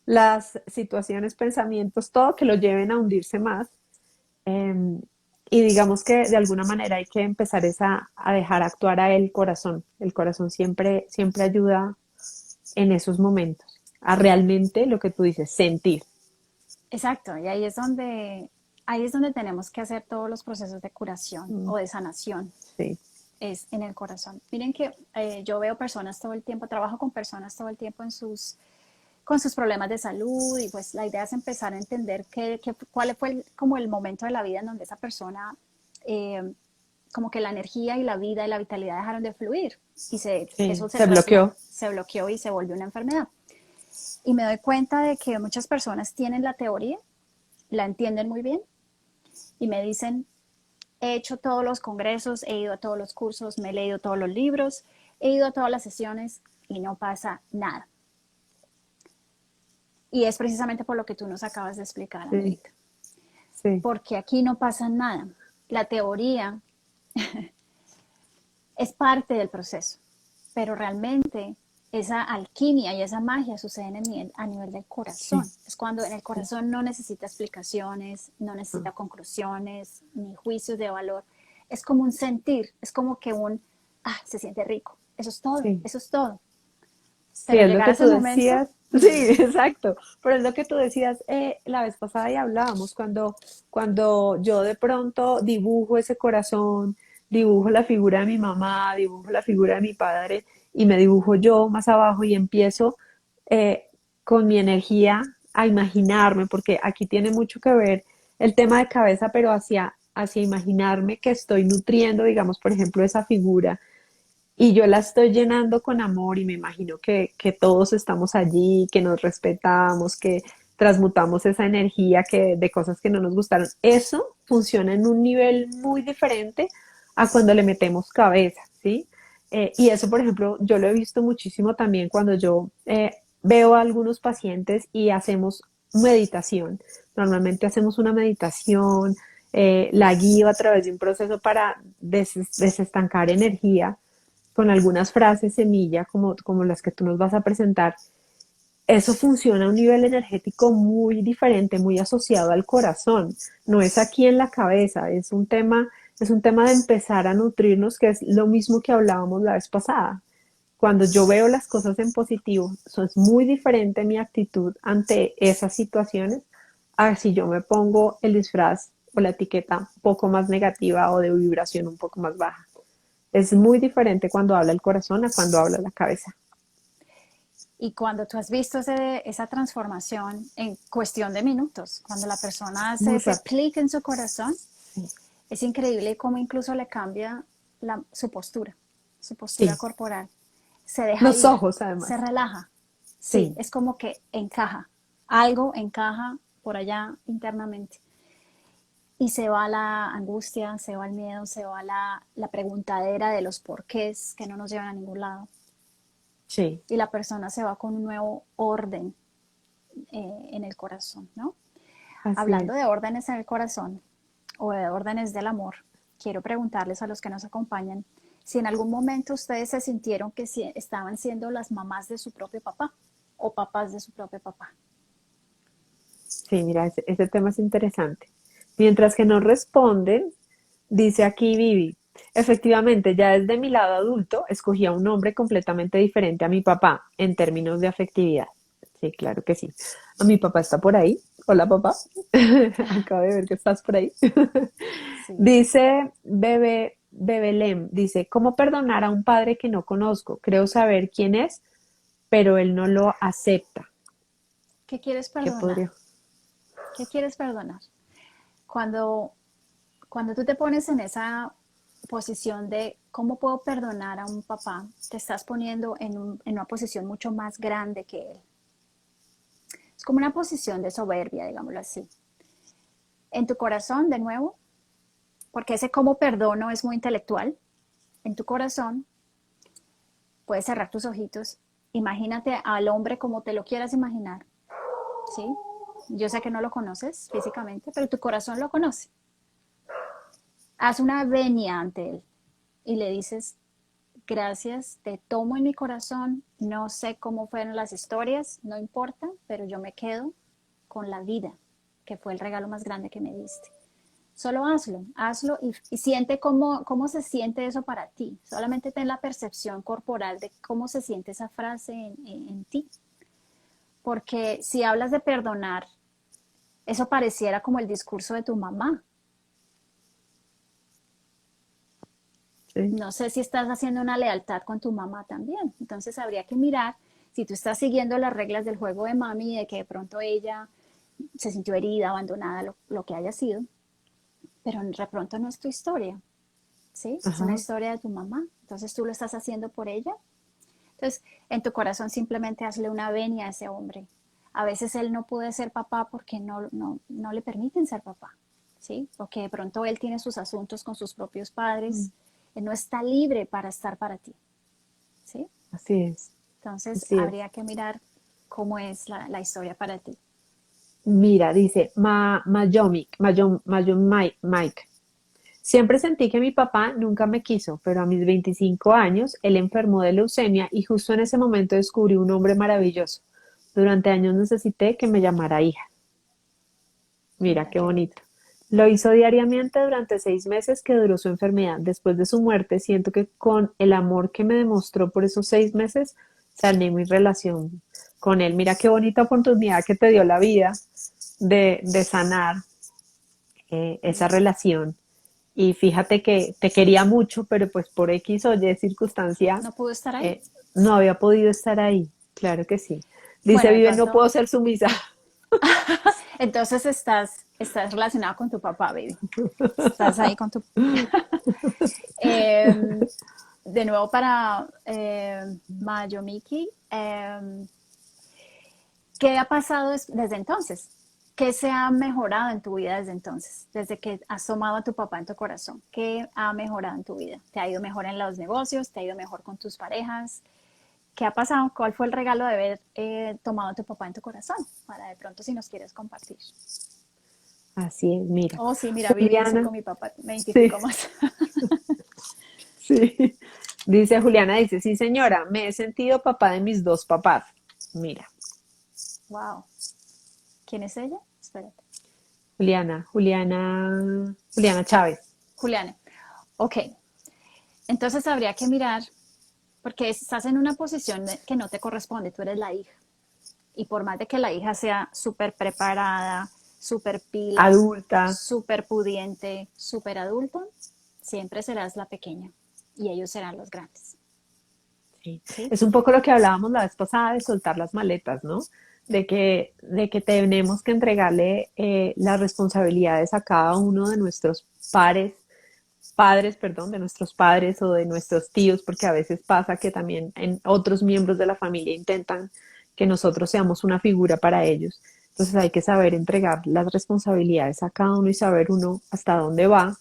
las situaciones, pensamientos, todo que lo lleven a hundirse más. Eh, y digamos que de alguna manera hay que empezar a dejar actuar a el corazón. El corazón siempre, siempre ayuda en esos momentos, a realmente lo que tú dices, sentir. Exacto, y ahí es donde tenemos que hacer todos los procesos de curación Mm, o de sanación, sí, es en el corazón. Miren que yo veo personas todo el tiempo, trabajo con personas todo el tiempo con sus problemas de salud y pues la idea es empezar a entender cuál fue como el momento de la vida en donde esa persona, como que la energía y la vida y la vitalidad dejaron de fluir y sí, eso se bloqueó. se bloqueó y se volvió una enfermedad. Y me doy cuenta de que muchas personas tienen la teoría, la entienden muy bien y me dicen, he hecho todos los congresos, he ido a todos los cursos, me he leído todos los libros, he ido a todas las sesiones y no pasa nada. Y es precisamente por lo que tú nos acabas de explicar, Sí, Andreita. sí. Porque aquí no pasa nada. La teoría es parte del proceso, pero realmente esa alquimia y esa magia suceden a nivel del Sí, corazón. Es cuando en el sí, corazón no necesita explicaciones, no ah, necesita conclusiones, ni juicios de valor. Es como un sentir, es como que se siente rico. Eso es todo, sí. eso es todo. Sí, Pero es lo llegar a que tú ese momento, decías. Sí, exacto. Pero es lo que tú decías la vez pasada y hablábamos cuando yo de pronto dibujo ese corazón, dibujo la figura de mi mamá, dibujo la figura de mi padre y me dibujo yo más abajo y empiezo eh, con mi energía a imaginarme, porque aquí tiene mucho que ver el tema de cabeza, pero hacia imaginarme que estoy nutriendo, digamos, por ejemplo, esa figura y yo la estoy llenando con amor y me imagino que todos estamos allí, que nos respetamos, que transmutamos esa energía de cosas que no nos gustaron. Eso funciona en un nivel muy diferente a cuando le metemos cabeza, ¿sí? Y eso, por ejemplo, yo lo he visto muchísimo también cuando yo veo a algunos pacientes y hacemos meditación. Normalmente hacemos una meditación, la guío a través de un proceso para desestancar energía con algunas frases semilla como las que tú nos vas a presentar, eso funciona a un nivel energético muy diferente, muy asociado al corazón. No es aquí en la cabeza, es un tema de empezar a nutrirnos, que es lo mismo que hablábamos la vez pasada. Cuando yo veo las cosas en positivo, eso es muy diferente mi actitud ante esas situaciones a si yo me pongo el disfraz o la etiqueta un poco más negativa o de vibración un poco más baja. Es muy diferente cuando habla el corazón a cuando habla la cabeza. y cuando tú has visto esa transformación en cuestión de minutos, cuando la persona hace Muy ese rápido. clic en su corazón, Sí, es increíble cómo incluso le cambia su postura. su postura Sí. corporal. Se deja Los ir, ojos, se además. relaja. Sí, Sí, es como que encaja, algo encaja por allá internamente. Y se va la angustia, se va el miedo, se va la preguntadera de los porqués que no nos llevan a ningún lado. sí, Y la persona se va con un nuevo orden en el corazón, ¿no? así Hablando es. de órdenes en el corazón o de órdenes del amor, quiero preguntarles a los que nos acompañan si en algún momento ustedes se sintieron que estaban siendo las mamás de su propio papá o papás de su propio papá. Sí, mira, ese tema es interesante. Mientras que no responden, dice aquí Vivi, efectivamente, ya desde mi lado adulto, escogí a un hombre completamente diferente a mi papá en términos de afectividad. Sí, claro que sí. A mi papá está por ahí. Hola, papá. Acabo de ver que estás por ahí. Sí. Dice Bebelem, dice, ¿cómo perdonar a un padre que no conozco? Creo saber quién es, pero él no lo acepta. ¿Qué quieres ¿Qué perdonar? podría? ¿Qué quieres perdonar? Cuando, cuando tú te pones en esa posición de cómo puedo perdonar a un papá, te estás poniendo en una posición mucho más grande que él. Es como una posición de soberbia, digámoslo así. En tu corazón, de nuevo, porque ese cómo perdono es muy intelectual, en tu corazón puedes cerrar tus ojitos, imagínate al hombre como te lo quieras imaginar, ¿sí? Yo sé que no lo conoces físicamente, pero tu corazón lo conoce. Haz una venia ante él y le dices, gracias, te tomo en mi corazón, no sé cómo fueron las historias, no importa, pero yo me quedo con la vida, que fue el regalo más grande que me diste. Solo hazlo y siente cómo se siente eso para ti. Solamente ten la percepción corporal de cómo se siente esa frase en ti. Porque si hablas de perdonar, eso pareciera como el discurso de tu mamá. Sí. No sé si estás haciendo una lealtad con tu mamá también. Entonces habría que mirar si tú estás siguiendo las reglas del juego de mami, de que de pronto ella se sintió herida, abandonada, lo que haya sido, pero de pronto no es tu historia, ¿sí? Es una Ajá. historia de tu mamá. Entonces tú lo estás haciendo por ella. Entonces, en tu corazón simplemente hazle una venia a ese hombre. A veces él no puede ser papá porque no le permiten ser papá, ¿sí? Porque de pronto él tiene sus asuntos con sus propios padres. Él no está libre para estar para ti, ¿sí? Así es, Entonces, así es. habría que mirar cómo es la historia para ti. Mira, dice Mike. Siempre sentí que mi papá nunca me quiso, pero a mis 25 años él enfermó de leucemia y justo en ese momento descubrí un hombre maravilloso. Durante años necesité que me llamara hija. Mira, Mira qué qué bello. bonito. Lo hizo diariamente durante 6 meses que duró su enfermedad. Después de su muerte, siento que con el amor que me demostró por esos 6 meses, sané mi relación con él. Mira qué bonita oportunidad que te dio la vida de sanar esa relación. Y fíjate que te quería mucho, pero pues por X o Y circunstancia ¿No pudo estar ahí? eh, no había podido estar ahí. Claro que sí. Bueno, Dice de Vive, no pronto, puedo ser sumisa. entonces estás relacionado con tu papá, baby. Estás ahí con tu... Eh, de nuevo para Mayomiki, ¿qué ha pasado desde entonces? ¿Qué se ha mejorado en tu vida desde entonces? Desde que has tomado a tu papá en tu corazón. ¿Qué ha mejorado en tu vida? ¿Te ha ido mejor en los negocios? ¿Te ha ido mejor con tus parejas? ¿Qué ha pasado? ¿Cuál fue el regalo de haber tomado a tu papá en tu corazón? Para de pronto si nos quieres compartir. Así es, mira. Oh, sí, mira, Vivi dice Juliana, con mi papá, me sí, identifico más. sí. Dice Juliana, dice, sí señora, me he sentido papá de mis dos papás. Mira, Wow. ¿Quién es ella? Espérate. Juliana Chávez. Juliana. Ok. Entonces habría que mirar, porque estás en una posición que no te corresponde, tú eres la hija. Y por más de que la hija sea súper preparada, súper pilas, Adulta. súper pudiente, súper adulta, siempre serás la pequeña y ellos serán los grandes. Sí. ¿Sí? Es un poco lo que hablábamos la vez pasada de soltar las maletas, ¿no? De que tenemos que entregarle las responsabilidades a cada uno de nuestros pares padres, perdón, de nuestros padres o de nuestros tíos, porque a veces pasa que también en otros miembros de la familia intentan que nosotros seamos una figura para ellos. Entonces hay que saber entregar las responsabilidades a cada uno y saber uno hasta dónde va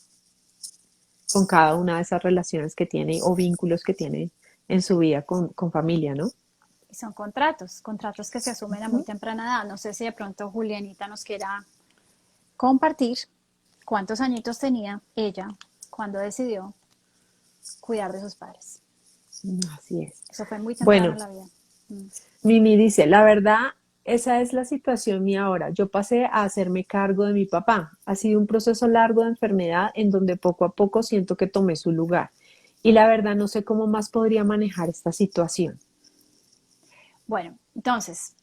con cada una de esas relaciones que tiene o vínculos que tiene en su vida con familia, ¿no? Y son contratos que se asumen a muy temprana edad. No sé si de pronto Julianita nos quiera compartir cuántos añitos tenía ella cuando decidió cuidar de sus padres. Así es. Eso fue muy temprano Bueno, en la vida. Mm. Mimi dice, la verdad, esa es la situación mía ahora. Yo pasé a hacerme cargo de mi papá. Ha sido un proceso largo de enfermedad en donde poco a poco siento que tomé su lugar. Y la verdad no sé cómo más podría manejar esta situación. Bueno, entonces,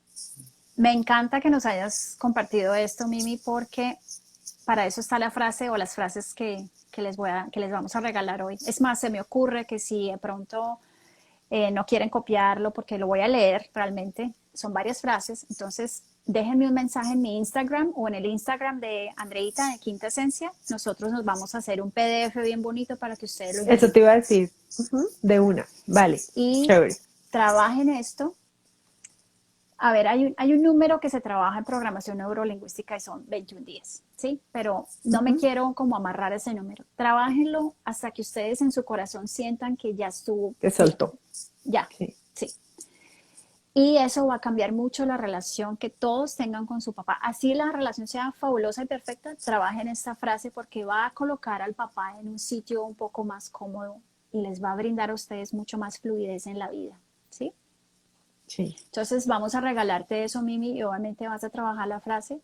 me encanta que nos hayas compartido esto, Mimi, porque para eso está la frase o las frases que les vamos a regalar hoy. Es más, se me ocurre que si de pronto no quieren copiarlo porque lo voy a leer realmente, son varias frases, entonces déjenme un mensaje en mi Instagram o en el Instagram de Andreita de Quinta Esencia. Nosotros nos vamos a hacer un PDF bien bonito para que ustedes lo Eso impriman. te iba a decir, de una. Vale, Y chévere. trabajen esto. A ver, hay un número que se trabaja en programación neurolingüística y son 21 días, ¿sí? Pero no me quiero como amarrar ese número. Trabájenlo hasta que ustedes en su corazón sientan que ya estuvo Te bien. soltó. Ya, Sí. sí. Y eso va a cambiar mucho la relación que todos tengan con su papá. Así la relación sea fabulosa y perfecta, trabajen esta frase porque va a colocar al papá en un sitio un poco más cómodo y les va a brindar a ustedes mucho más fluidez en la vida, ¿sí? Sí. Entonces vamos a regalarte eso, Mimi, y obviamente vas a trabajar la frase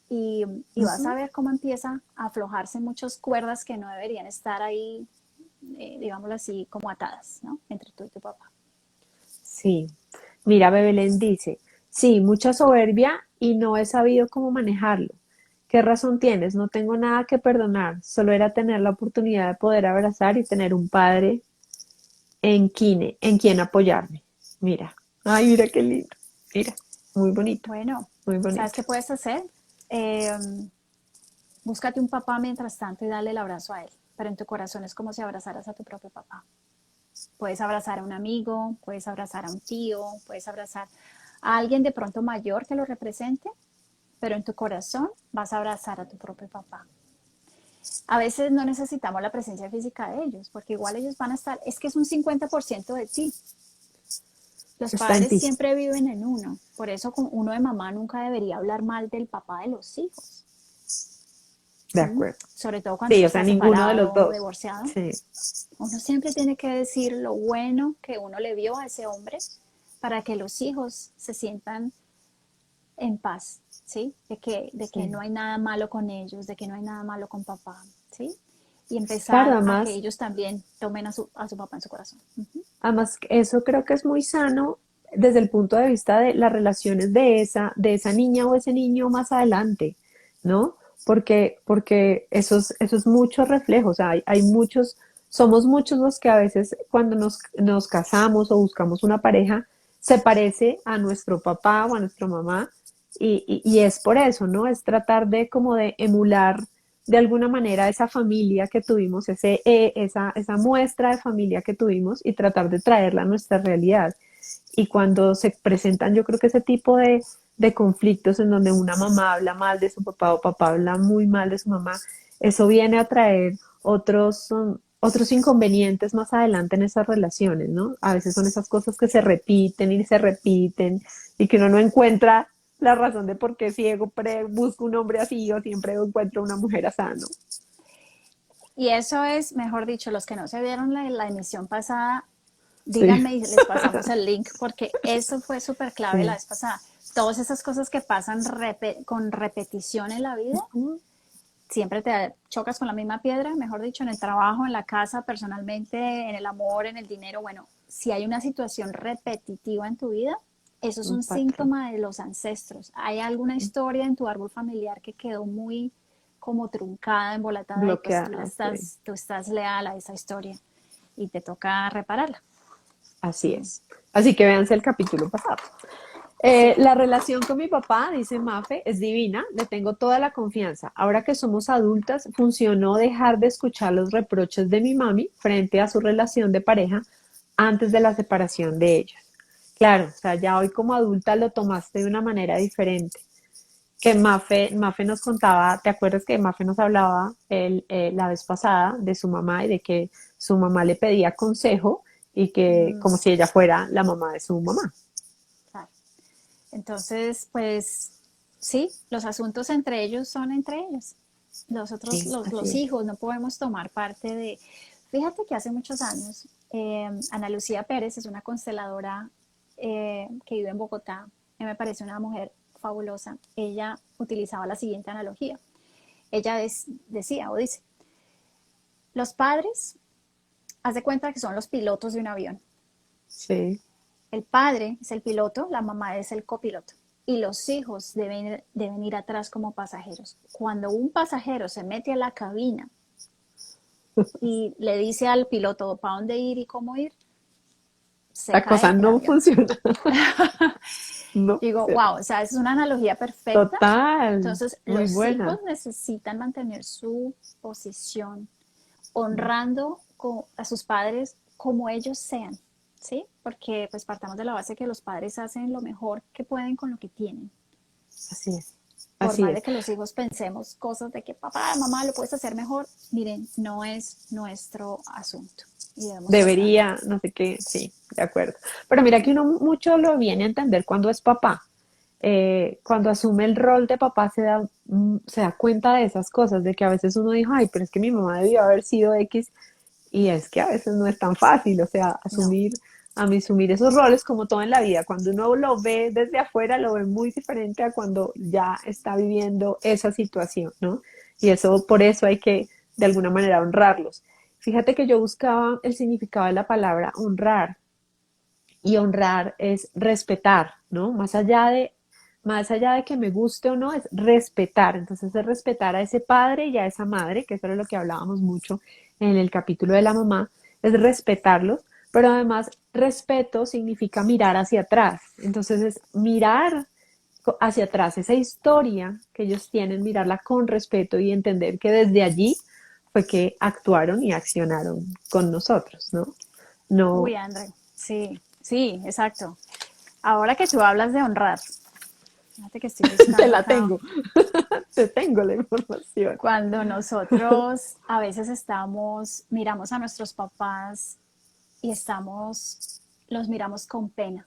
y vas a ver cómo empieza a aflojarse muchas cuerdas que no deberían estar ahí, digámoslo así, como atadas, ¿no? Entre tú y tu papá. Sí. Mira, Bebelén dice, sí, mucha soberbia y no he sabido cómo manejarlo. ¿Qué razón tienes? No tengo nada que perdonar. Solo era tener la oportunidad de poder abrazar y tener un padre en quien apoyarme. Mira. Ay, mira qué lindo. Mira, muy bonito, Bueno, muy ¿sabes bonito. qué puedes hacer? Eh, Búscate un papá mientras tanto y dale el abrazo a él, pero en tu corazón es como si abrazaras a tu propio papá. Puedes abrazar a un amigo, puedes abrazar a un tío, puedes abrazar a alguien de pronto mayor que lo represente, pero en tu corazón vas a abrazar a tu propio papá. A veces no necesitamos la presencia física de ellos, porque igual ellos van a estar, es que es un 50% de ti. Los Está en padres ti. siempre viven en uno, por eso con uno de mamá nunca debería hablar mal del papá de los hijos. De ¿Mm? acuerdo. Sobre todo cuando Sí, uno o sea, está ninguno de los separado o dos. divorciado. Sí, Uno siempre tiene que decir lo bueno que uno le vio a ese hombre para que los hijos se sientan en paz, ¿sí? De que no sí. hay nada malo con ellos, de que no hay nada malo con papá, ¿sí? Y Claro, empezar a que además, ellos también tomen a su papá en su corazón. además, eso creo que es muy sano desde el punto de vista de las relaciones de esa niña o ese niño más adelante, ¿no? Porque eso es mucho reflejo, o sea, hay muchos, somos muchos los que a veces cuando nos casamos o buscamos una pareja, se parece a nuestro papá o a nuestra mamá, y es por eso, ¿no? Es tratar de como de emular de alguna manera esa familia que tuvimos, esa muestra de familia que tuvimos y tratar de traerla a nuestra realidad. Y cuando se presentan, yo creo que ese tipo de conflictos en donde una mamá habla mal de su papá o papá habla muy mal de su mamá, eso viene a traer otros inconvenientes más adelante en esas relaciones, ¿no? A veces son esas cosas que se repiten y que uno no encuentra la razón de por qué ciego busco un hombre así o siempre encuentro una mujer así, ¿no? Y eso es, mejor dicho, los que no se vieron la emisión pasada, Sí, díganme y les pasamos el link, porque eso fue súper clave la sí. vez pasada. Todas esas cosas que pasan con repetición en la vida, siempre te chocas con la misma piedra, mejor dicho, en el trabajo, en la casa, personalmente, en el amor, en el dinero. Bueno, si hay una situación repetitiva en tu vida, eso es Un un patrón. síntoma de los ancestros. ¿Hay alguna historia en tu árbol familiar que quedó muy como truncada, embolatada y pues Bloqueada, sí. tú estás leal a esa historia y te toca repararla? Así es. Así que véanse el capítulo pasado. Sí. La relación con mi papá, dice Mafe, es divina, le tengo toda la confianza. Ahora que somos adultas, funcionó dejar de escuchar los reproches de mi mami frente a su relación de pareja antes de la separación de ellos. Claro, o sea, ya hoy como adulta lo tomaste de una manera diferente. Que Mafe nos contaba, ¿te acuerdas que Mafe nos hablaba la vez pasada de su mamá y de que su mamá le pedía consejo y que Mm, como si ella fuera la mamá de su mamá? claro. Entonces, pues sí, los asuntos entre ellos son entre ellos. Nosotros, Sí, los así es. hijos, no podemos tomar parte de... Fíjate que hace muchos años, Ana Lucía Pérez es una consteladora que vive en Bogotá. Me parece una mujer fabulosa. Ella utilizaba la siguiente analogía. Ella decía o dice, los padres, haz de cuenta que son los pilotos de un avión. Sí. El padre es el piloto, la mamá es el copiloto. Y los hijos deben ir atrás como pasajeros. Cuando un pasajero se mete a la cabina y le dice al piloto para dónde ir y cómo ir, se La cosa cae el no avión. funciona. No Digo, funciona. wow, o sea, es una analogía perfecta. Total, Entonces, muy los hijos buena. necesitan mantener su posición, honrando a sus padres como ellos sean, ¿sí? Porque pues partamos de la base que los padres hacen lo mejor que pueden con lo que tienen. Así es, Por así más de es. que los hijos pensemos cosas de que papá, mamá, lo puedes hacer mejor, miren, no es nuestro asunto y debemos prestar Debería, atención. no sé qué, sí, de acuerdo. Pero mira que uno mucho lo viene a entender cuando es papá. Cuando asume el rol de papá se da cuenta de esas cosas, de que a veces uno dijo, ay, pero es que mi mamá debió haber sido X, y es que a veces no es tan fácil, o sea, No, asumir esos roles como todo en la vida. Cuando uno lo ve desde afuera, lo ve muy diferente a cuando ya está viviendo esa situación, ¿no? Y eso, por eso hay que, de alguna manera, honrarlos. Fíjate que yo buscaba el significado de la palabra honrar, y honrar es respetar, ¿no? Más allá de que me guste o no, es respetar. Entonces es respetar a ese padre y a esa madre, que eso era lo que hablábamos mucho en el capítulo de la mamá, es respetarlos, pero además respeto significa mirar hacia atrás. Entonces es mirar hacia atrás esa historia que ellos tienen, mirarla con respeto y entender que desde allí fue que actuaron y accionaron con nosotros, ¿no? No, uy, André, sí, sí, exacto. Ahora que tú hablas de honrar, fíjate que estoy te buscando la acá, tengo. Te tengo la información. cuando nosotros a veces estamos, miramos a nuestros papás y los miramos con pena.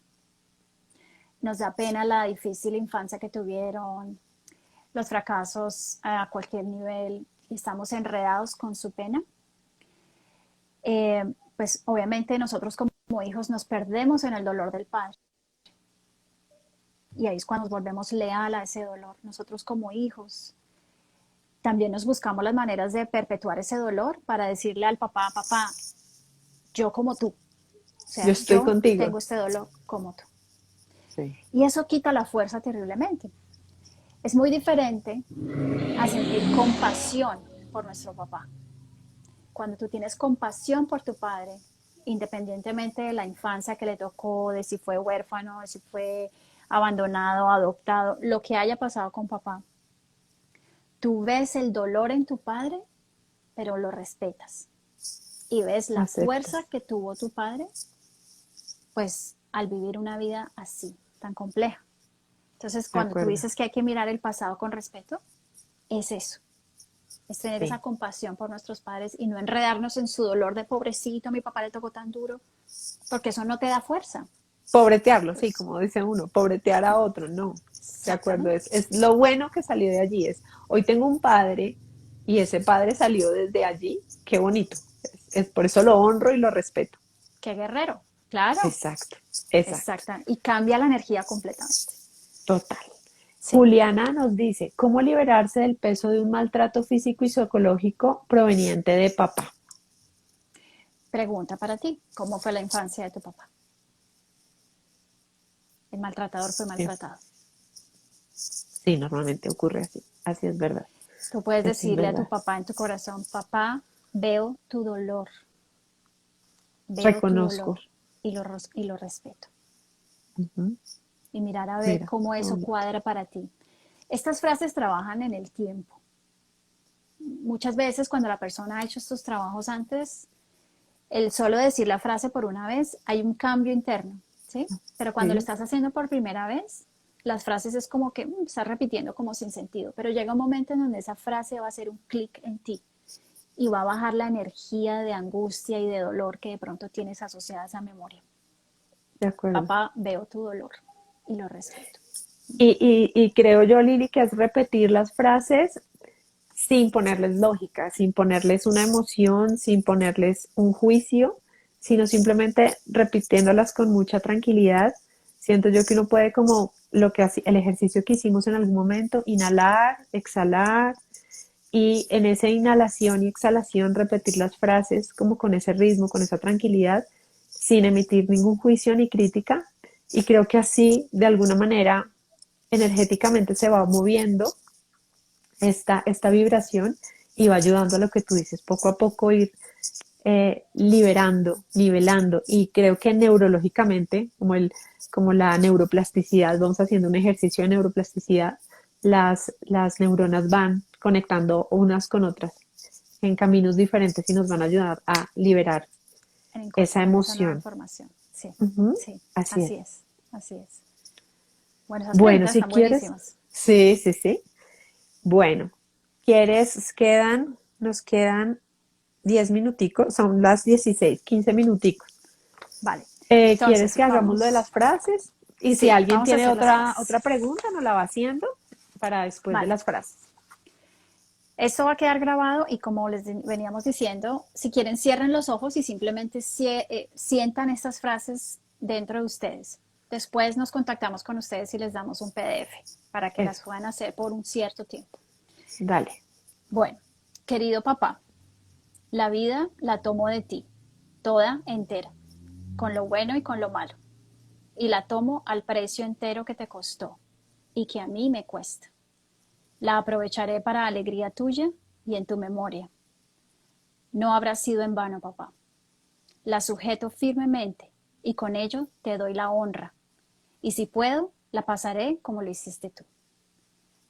Nos da pena la difícil infancia que tuvieron, los fracasos a cualquier nivel, y estamos enredados con su pena. Pues obviamente nosotros como hijos nos perdemos en el dolor del padre. Y ahí es cuando nos volvemos leal a ese dolor. Nosotros como hijos también nos buscamos las maneras de perpetuar ese dolor para decirle al papá, papá, yo como tú. O Yo sea, estoy yo contigo. tengo este dolor como tú. Sí. Y eso quita la fuerza terriblemente. Es muy diferente a sentir compasión por nuestro papá. Cuando tú tienes compasión por tu padre, independientemente de la infancia que le tocó, de si fue huérfano, de si fue abandonado, adoptado, lo que haya pasado con papá, tú ves el dolor en tu padre, pero lo respetas. Y ves la fuerza Aceptas. que tuvo tu padre, pues al vivir una vida así, tan compleja. Entonces, De cuando tú acuerdo. dices que hay que mirar el pasado con respeto, es eso, es tener esa Sí. compasión por nuestros padres y no enredarnos en su dolor de pobrecito, a mi papá le tocó tan duro, porque eso no te da fuerza. Pobretearlo, sí, Pues, como dice uno, pobretear a otro, no. De acuerdo, exactamente. es lo bueno que salió de allí. Hoy tengo un padre y ese padre salió desde allí. Qué bonito. Por eso lo honro y lo respeto. Qué guerrero. Claro, Exacto, exacto, exacta. Y cambia la energía completamente. total. Sí. Juliana nos dice, ¿cómo liberarse del peso de un maltrato físico y psicológico proveniente de papá? Pregunta para ti, ¿cómo fue la infancia de tu papá? El maltratador fue Sí, maltratado. sí, normalmente ocurre así. Así es verdad. Tú puedes Eso es decirle a tu verdad. papá en tu corazón, papá, veo tu dolor, veo tu Reconozco. dolor y lo respeto. Ujú. y mirar a ver Mira, cómo qué eso bonito. cuadra para ti. Estas frases trabajan en el tiempo. Muchas veces cuando la persona ha hecho estos trabajos antes, el solo decir la frase por una vez, hay un cambio interno, ¿sí? Pero cuando lo Sí, estás haciendo por primera vez, las frases es como que estás repitiendo como sin sentido, pero llega un momento en donde esa frase va a hacer un clic en ti y va a bajar la energía de angustia y de dolor que de pronto tienes asociada a esa memoria. de acuerdo. Papá, veo tu dolor y lo respeto. Y creo yo, Lili, que es repetir las frases sin ponerles lógica, sin ponerles una emoción, sin ponerles un juicio, sino simplemente repitiéndolas con mucha tranquilidad. Siento yo que uno puede como el ejercicio que hicimos en algún momento, inhalar, exhalar y en esa inhalación y exhalación repetir las frases como con ese ritmo, con esa tranquilidad, sin emitir ningún juicio ni crítica. Y creo que así, de alguna manera, energéticamente se va moviendo esta vibración y va ayudando a lo que tú dices, poco a poco ir liberando, nivelando. Y creo que neurológicamente, como la neuroplasticidad, vamos haciendo un ejercicio de neuroplasticidad, las neuronas van conectando unas con otras en caminos diferentes y nos van a ayudar a liberar En esa incorporar esa nueva emoción. información. Sí, Ujú, sí, así es. así es, así es. Bueno, esas Bueno, preguntas si están quieres, buenísimas. sí, sí, sí. Bueno, nos quedan 10 minuticos, son las 16 15 minuticos. Vale, ¿Quieres entonces que hagamos lo de las vamos, frases? Y si sí, alguien vamos a tiene hacer las otra frases. pregunta, nos la va haciendo para después de Vale, las frases. esto va a quedar grabado y como les veníamos diciendo, si quieren cierren los ojos y simplemente sientan estas frases dentro de ustedes. Después nos contactamos con ustedes y les damos un PDF para que las Eso, puedan hacer por un cierto tiempo. dale. Bueno, querido papá, la vida la tomo de ti, toda entera, con lo bueno y con lo malo, y la tomo al precio entero que te costó y que a mí me cuesta. La aprovecharé para alegría tuya y en tu memoria. No habrá sido en vano, papá. La sujeto firmemente y con ello te doy la honra. Y si puedo, la pasaré como lo hiciste tú.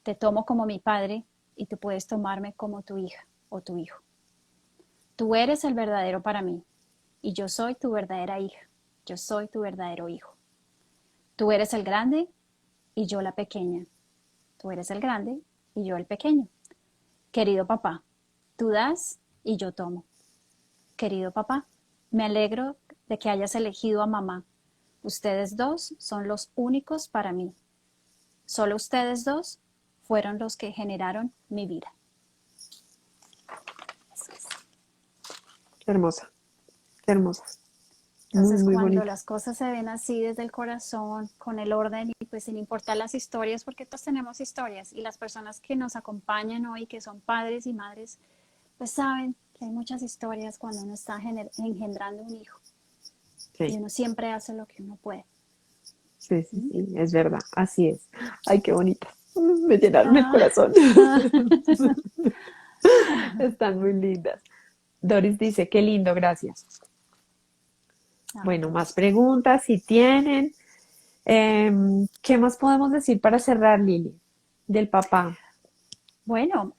Te tomo como mi padre y tú puedes tomarme como tu hija o tu hijo. Tú eres el verdadero para mí y yo soy tu verdadera hija. Yo soy tu verdadero hijo. Tú eres el grande y yo la pequeña. Tú eres el grande y yo el pequeño. Querido papá, tú das y yo tomo. Querido papá, me alegro de que hayas elegido a mamá. Ustedes dos son los únicos para mí. Solo ustedes dos fueron los que generaron mi vida. Qué hermosa, qué hermosa. Muy, Entonces, muy cuando bonita. las cosas se ven así desde el corazón, con el orden y pues sin importar las historias, porque todos tenemos historias y las personas que nos acompañan hoy, que son padres y madres, pues saben que hay muchas historias cuando uno está engendrando un hijo y Sí, uno siempre hace lo que uno puede. sí, sí, ¿Mm? sí, es verdad, así es. Ay, qué bonita. Me llenaron el Ah, corazón. ah, Están muy lindas. Doris dice, qué lindo, gracias. Bueno, ah. más preguntas si tienen. ¿Qué más podemos decir para cerrar, Lili? Del papá. Bueno,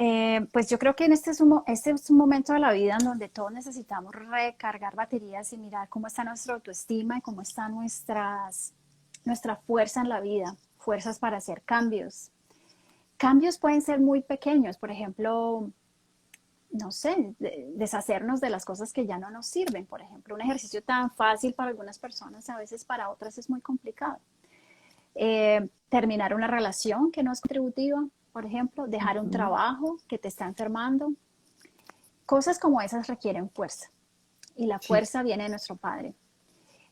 pues yo creo que este es un momento de la vida en donde todos necesitamos recargar baterías y mirar cómo está nuestra autoestima y cómo está nuestra fuerza en la vida, fuerzas para hacer cambios. Cambios pueden ser muy pequeños, por ejemplo, no sé, deshacernos de las cosas que ya no nos sirven. Por ejemplo, un ejercicio tan fácil para algunas personas, a veces para otras es muy complicado. Terminar una relación que no es contributiva, por ejemplo, dejar un Ujú, trabajo que te está enfermando. Cosas como esas requieren fuerza y la sí, fuerza viene de nuestro Padre.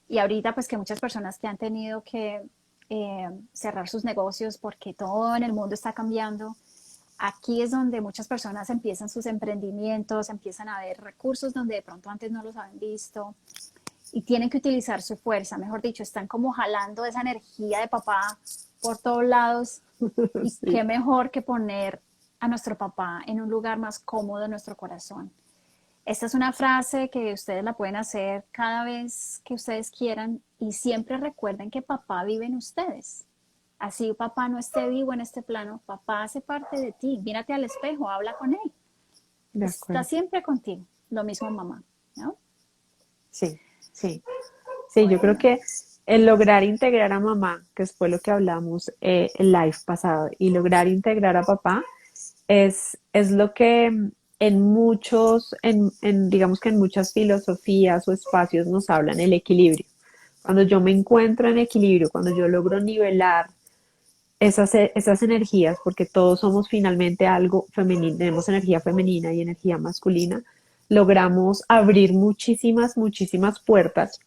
Y ahorita pues que muchas personas que han tenido que cerrar sus negocios porque todo en el mundo está cambiando, aquí es donde muchas personas empiezan sus emprendimientos, empiezan a ver recursos donde de pronto antes no los habían visto y tienen que utilizar su fuerza, mejor dicho, están como jalando esa energía de papá por todos lados y qué sí. mejor que poner a nuestro papá en un lugar más cómodo en nuestro corazón. Esta es una frase que ustedes la pueden hacer cada vez que ustedes quieran y siempre recuerden que papá vive en ustedes. Así papá no esté vivo en este plano, papá hace parte de ti. Mírate al espejo, habla con él. De Está acuerdo. siempre contigo. Lo mismo mamá, ¿no? Sí, sí. Sí, yo creo Bueno, que el lograr integrar a mamá, que fue lo que hablamos el live pasado, y lograr integrar a papá es lo que en muchos, digamos que en muchas filosofías o espacios nos hablan el equilibrio. Cuando yo me encuentro en equilibrio, cuando yo logro nivelar esas energías, porque todos somos finalmente algo femenino, tenemos energía femenina y energía masculina, logramos abrir muchísimas, muchísimas puertas,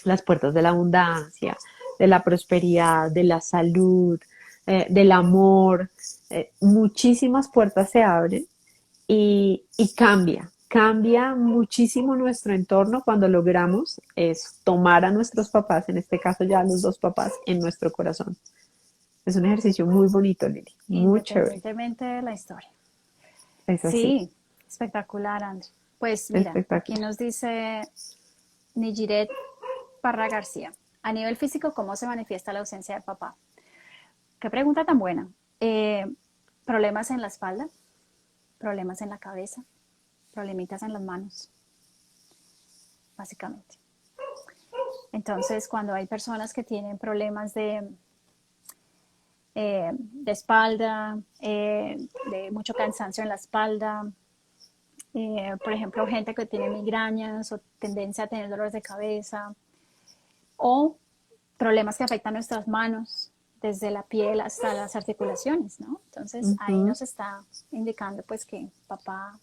las puertas de la abundancia, de la prosperidad, de la salud, del amor, muchísimas puertas se abren y cambia muchísimo nuestro entorno cuando logramos tomar a nuestros papás, en este caso ya a los dos papás, en nuestro corazón. Es un ejercicio muy bonito, Lili, muy chévere. independientemente de la historia. Es así, Sí, espectacular, André. Pues mira, aquí espectacular. nos dice Nijiret Parra García. A nivel físico, ¿cómo se manifiesta la ausencia de papá? Qué pregunta tan buena. Problemas en la espalda, problemas en la cabeza, problemitas en las manos, básicamente. Entonces, cuando hay personas que tienen problemas de espalda, de mucho cansancio en la espalda, por ejemplo, gente que tiene migrañas o tendencia a tener dolores de cabeza, o problemas que afectan nuestras manos, desde la piel hasta las articulaciones, ¿no? Entonces ahí Ujú. nos está indicando pues que papá,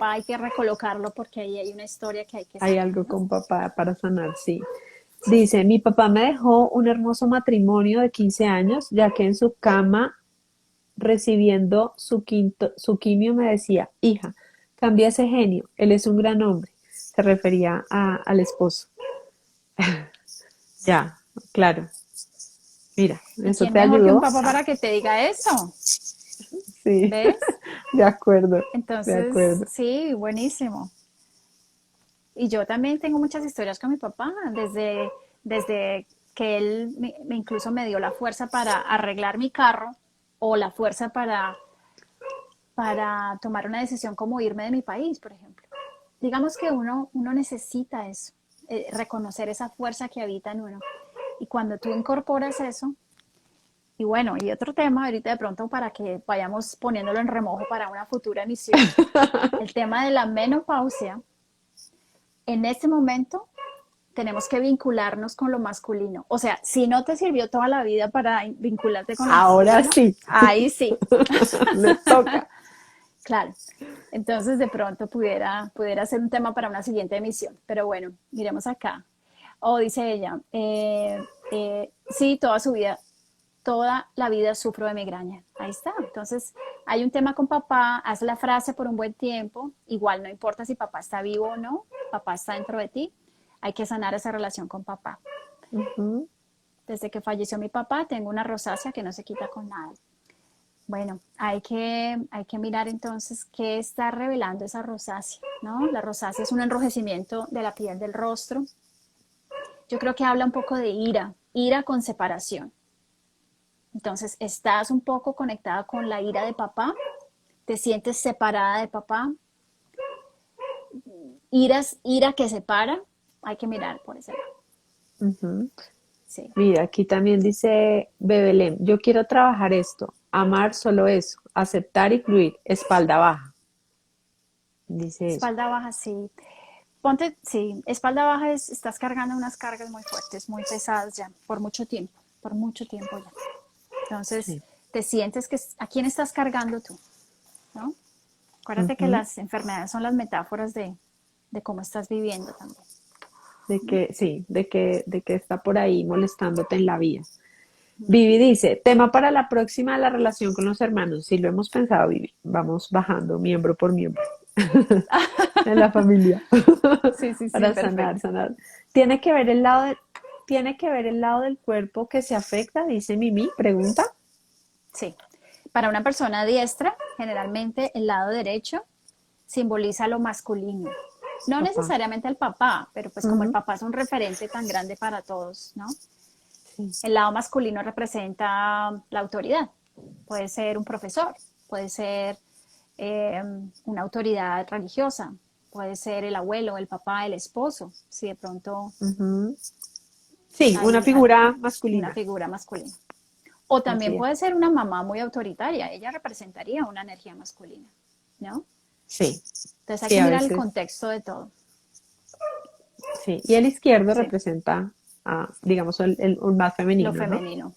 hay que recolocarlo porque ahí hay una historia que hay que Hay sanar, algo ¿no? con papá para sanar, sí. Sí. Dice, mi papá me dejó un hermoso matrimonio de 15 años, ya que en su cama, recibiendo su quimio, me decía, hija, cambia ese genio, él es un gran hombre. Se refería al esposo. Ya, claro. Mira, ¿Y eso quién te mejor que un ayudó. papá para que te diga eso? Sí, ¿Ves? de acuerdo, de Entonces, acuerdo. sí, buenísimo. Y yo también tengo muchas historias con mi papá, desde que él incluso me dio la fuerza para arreglar mi carro o la fuerza para tomar una decisión como irme de mi país, por ejemplo. Digamos que uno necesita eso, reconocer esa fuerza que habita en uno. Y cuando tú incorporas eso, y bueno, y otro tema ahorita de pronto para que vayamos poniéndolo en remojo para una futura emisión, el tema de la menopausia, en este momento tenemos que vincularnos con lo masculino. O sea, si no te sirvió toda la vida para vincularte con lo Ahora masculino, sí, ahí sí. le toca. Claro. Entonces, de pronto pudiera ser un tema para una siguiente emisión. Pero bueno, miremos acá. O dice ella, sí, toda la vida sufro de migraña. Ahí está. Entonces, hay un tema con papá, haz la frase por un buen tiempo. Igual no importa si papá está vivo o no, papá está dentro de ti. Hay que sanar esa relación con papá. Ujú. Desde que falleció mi papá, tengo una rosácea que no se quita con nada. Bueno, hay que mirar entonces qué está revelando esa rosácea, ¿no? La rosácea es un enrojecimiento de la piel del rostro. Yo creo que habla un poco de ira, ira con separación. Entonces, estás un poco conectada con la ira de papá, te sientes separada de papá, ira que separa, hay que mirar por ese lado. Ujú. Sí. Mira, aquí también dice Bebelén, yo quiero trabajar esto, amar solo eso, aceptar y fluir, espalda baja. Dice eso. Espalda baja, sí. Ponte, sí, espalda baja estás cargando unas cargas muy fuertes, muy pesadas ya, por mucho tiempo ya. Entonces, Sí. te sientes que, ¿a quién estás cargando tú? ¿No? Acuérdate que Ujú. las enfermedades son las metáforas de cómo estás viviendo también. De que, sí, de que está por ahí molestándote en la vida. Vivi dice, tema para la próxima, la relación con los hermanos. Sí, lo hemos pensado, Vivi. Vamos bajando miembro por miembro en la familia Sí, sí, sí, para sanar, perfecto. sanar. Tiene que ver el lado tiene que ver el lado del cuerpo que se afecta, dice Mimi, pregunta. Sí. Para una persona diestra, generalmente el lado derecho simboliza lo masculino. No Papá. necesariamente el papá, pero pues como el Ujú. papá es un referente tan grande para todos, ¿no? Sí. El lado masculino representa la autoridad. Puede ser un profesor, puede ser una autoridad religiosa, puede ser el abuelo, el papá, el esposo, si de pronto Ujú. Sí, una hay figura una masculina. figura masculina. O Así también es. puede ser una mamá muy autoritaria, ella representaría una energía masculina, ¿no? Sí, Entonces hay sí, que a mirar el veces, contexto de todo. sí. Y el izquierdo Sí, representa, digamos, un más lo femenino, ¿no? femenino.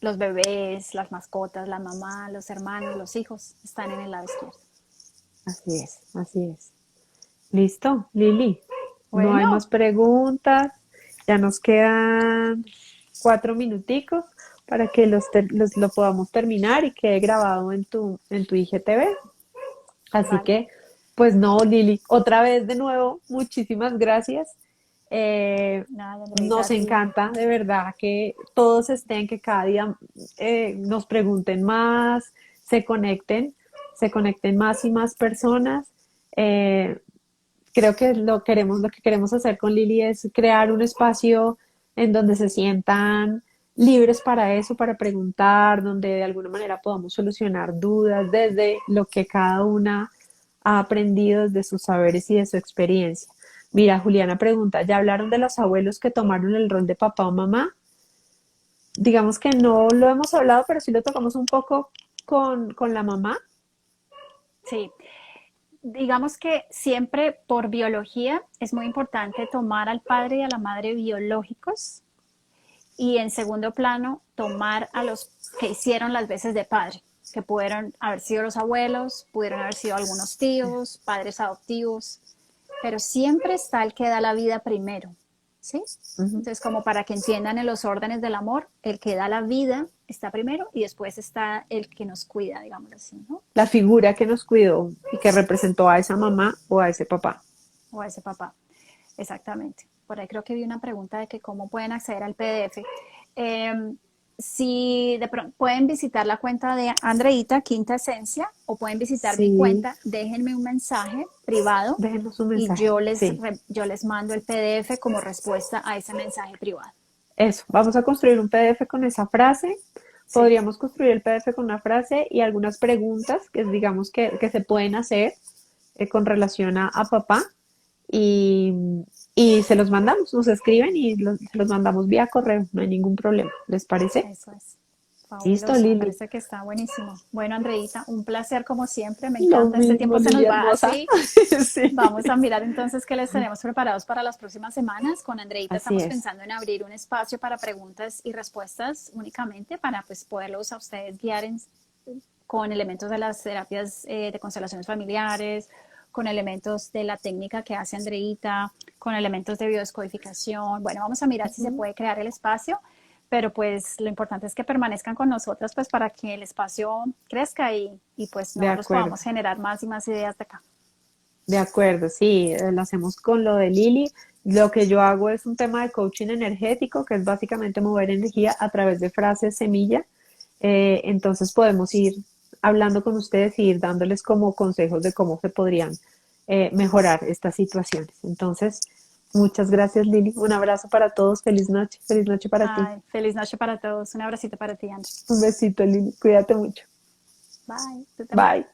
Los bebés, las mascotas, la mamá, los hermanos, los hijos están en el lado izquierdo. Así es, así es. Listo, Lili. No hay más Bueno, preguntas. Ya nos quedan 4 minuticos para que lo podamos terminar y quede grabado en tu IGTV. Así vale. que, pues no, Lili, otra vez de nuevo, muchísimas gracias. Nada, Andreita, a Nos ti. encanta de verdad que todos estén, que cada día nos pregunten más, se conecten, se conecten más y más personas. Eh, Creo que lo que queremos hacer con Lili es crear un espacio en donde se sientan libres para eso, para preguntar, donde de alguna manera podamos solucionar dudas desde lo que cada una ha aprendido desde sus saberes y de su experiencia. Mira, Juliana pregunta, ¿ya hablaron de los abuelos que tomaron el rol de papá o mamá? Digamos que no lo hemos hablado, pero sí lo tocamos un poco con la mamá. Sí, digamos que siempre por biología es muy importante tomar al padre y a la madre biológicos y en segundo plano tomar a los que hicieron las veces de padre, que pudieron haber sido los abuelos, pudieron haber sido algunos tíos, padres adoptivos, pero siempre está el que da la vida primero, ¿sí? Ujú. Entonces, como para que entiendan en los órdenes del amor, el que da la vida está primero y después está el que nos cuida, digamos así, ¿no? La figura que nos cuidó y que representó a esa mamá o a ese papá. O a ese papá. Exactamente. Por ahí creo que vi una pregunta de que cómo pueden acceder al PDF. Eh, si de pronto pueden visitar la cuenta de Andreita Quinta Esencia o pueden visitar mi Sí, cuenta, déjenme un mensaje privado déjenos un y mensaje. Sí, yo les mando el PDF como respuesta a ese mensaje privado. eso. Vamos a construir un PDF con esa frase. Sí, Podríamos construir el PDF con una frase y algunas preguntas que digamos que se pueden hacer con relación a papá y, y se los mandamos, nos escriben y se los mandamos vía correo, no hay ningún problema. ¿Les parece? eso es. Listo, Fabuloso, me Lili. parece que está buenísimo. Bueno, Andreita, un placer como siempre, me Lo encanta. Este mismo, tiempo se Lili nos va hermosa. así. Sí, Vamos a mirar entonces qué les tenemos preparados para las próximas semanas. Con Andreita así estamos es. pensando en abrir un espacio para preguntas y respuestas únicamente para pues, poderlos a ustedes guiar con elementos de las terapias de constelaciones familiares, con elementos de la técnica que hace Andreita, con elementos de biodescodificación. Bueno, vamos a mirar si se Ujú. puede crear el espacio, pero pues lo importante es que permanezcan con nosotras pues para que el espacio crezca y pues De nosotros acuerdo. podamos generar más y más ideas de acá. De acuerdo, sí, lo hacemos con lo de Lili. Lo que yo hago es un tema de coaching energético, que es básicamente mover energía a través de frases semilla. Entonces podemos ir hablando con ustedes y ir dándoles como consejos de cómo se podrían mejorar estas situaciones. Entonces, muchas gracias, Lili. Un abrazo para todos. Feliz noche. Feliz noche para ti. Ay, feliz noche para todos. Un abracito para ti, André. Un besito, Lili. Cuídate mucho. Bye. Tú también. Bye.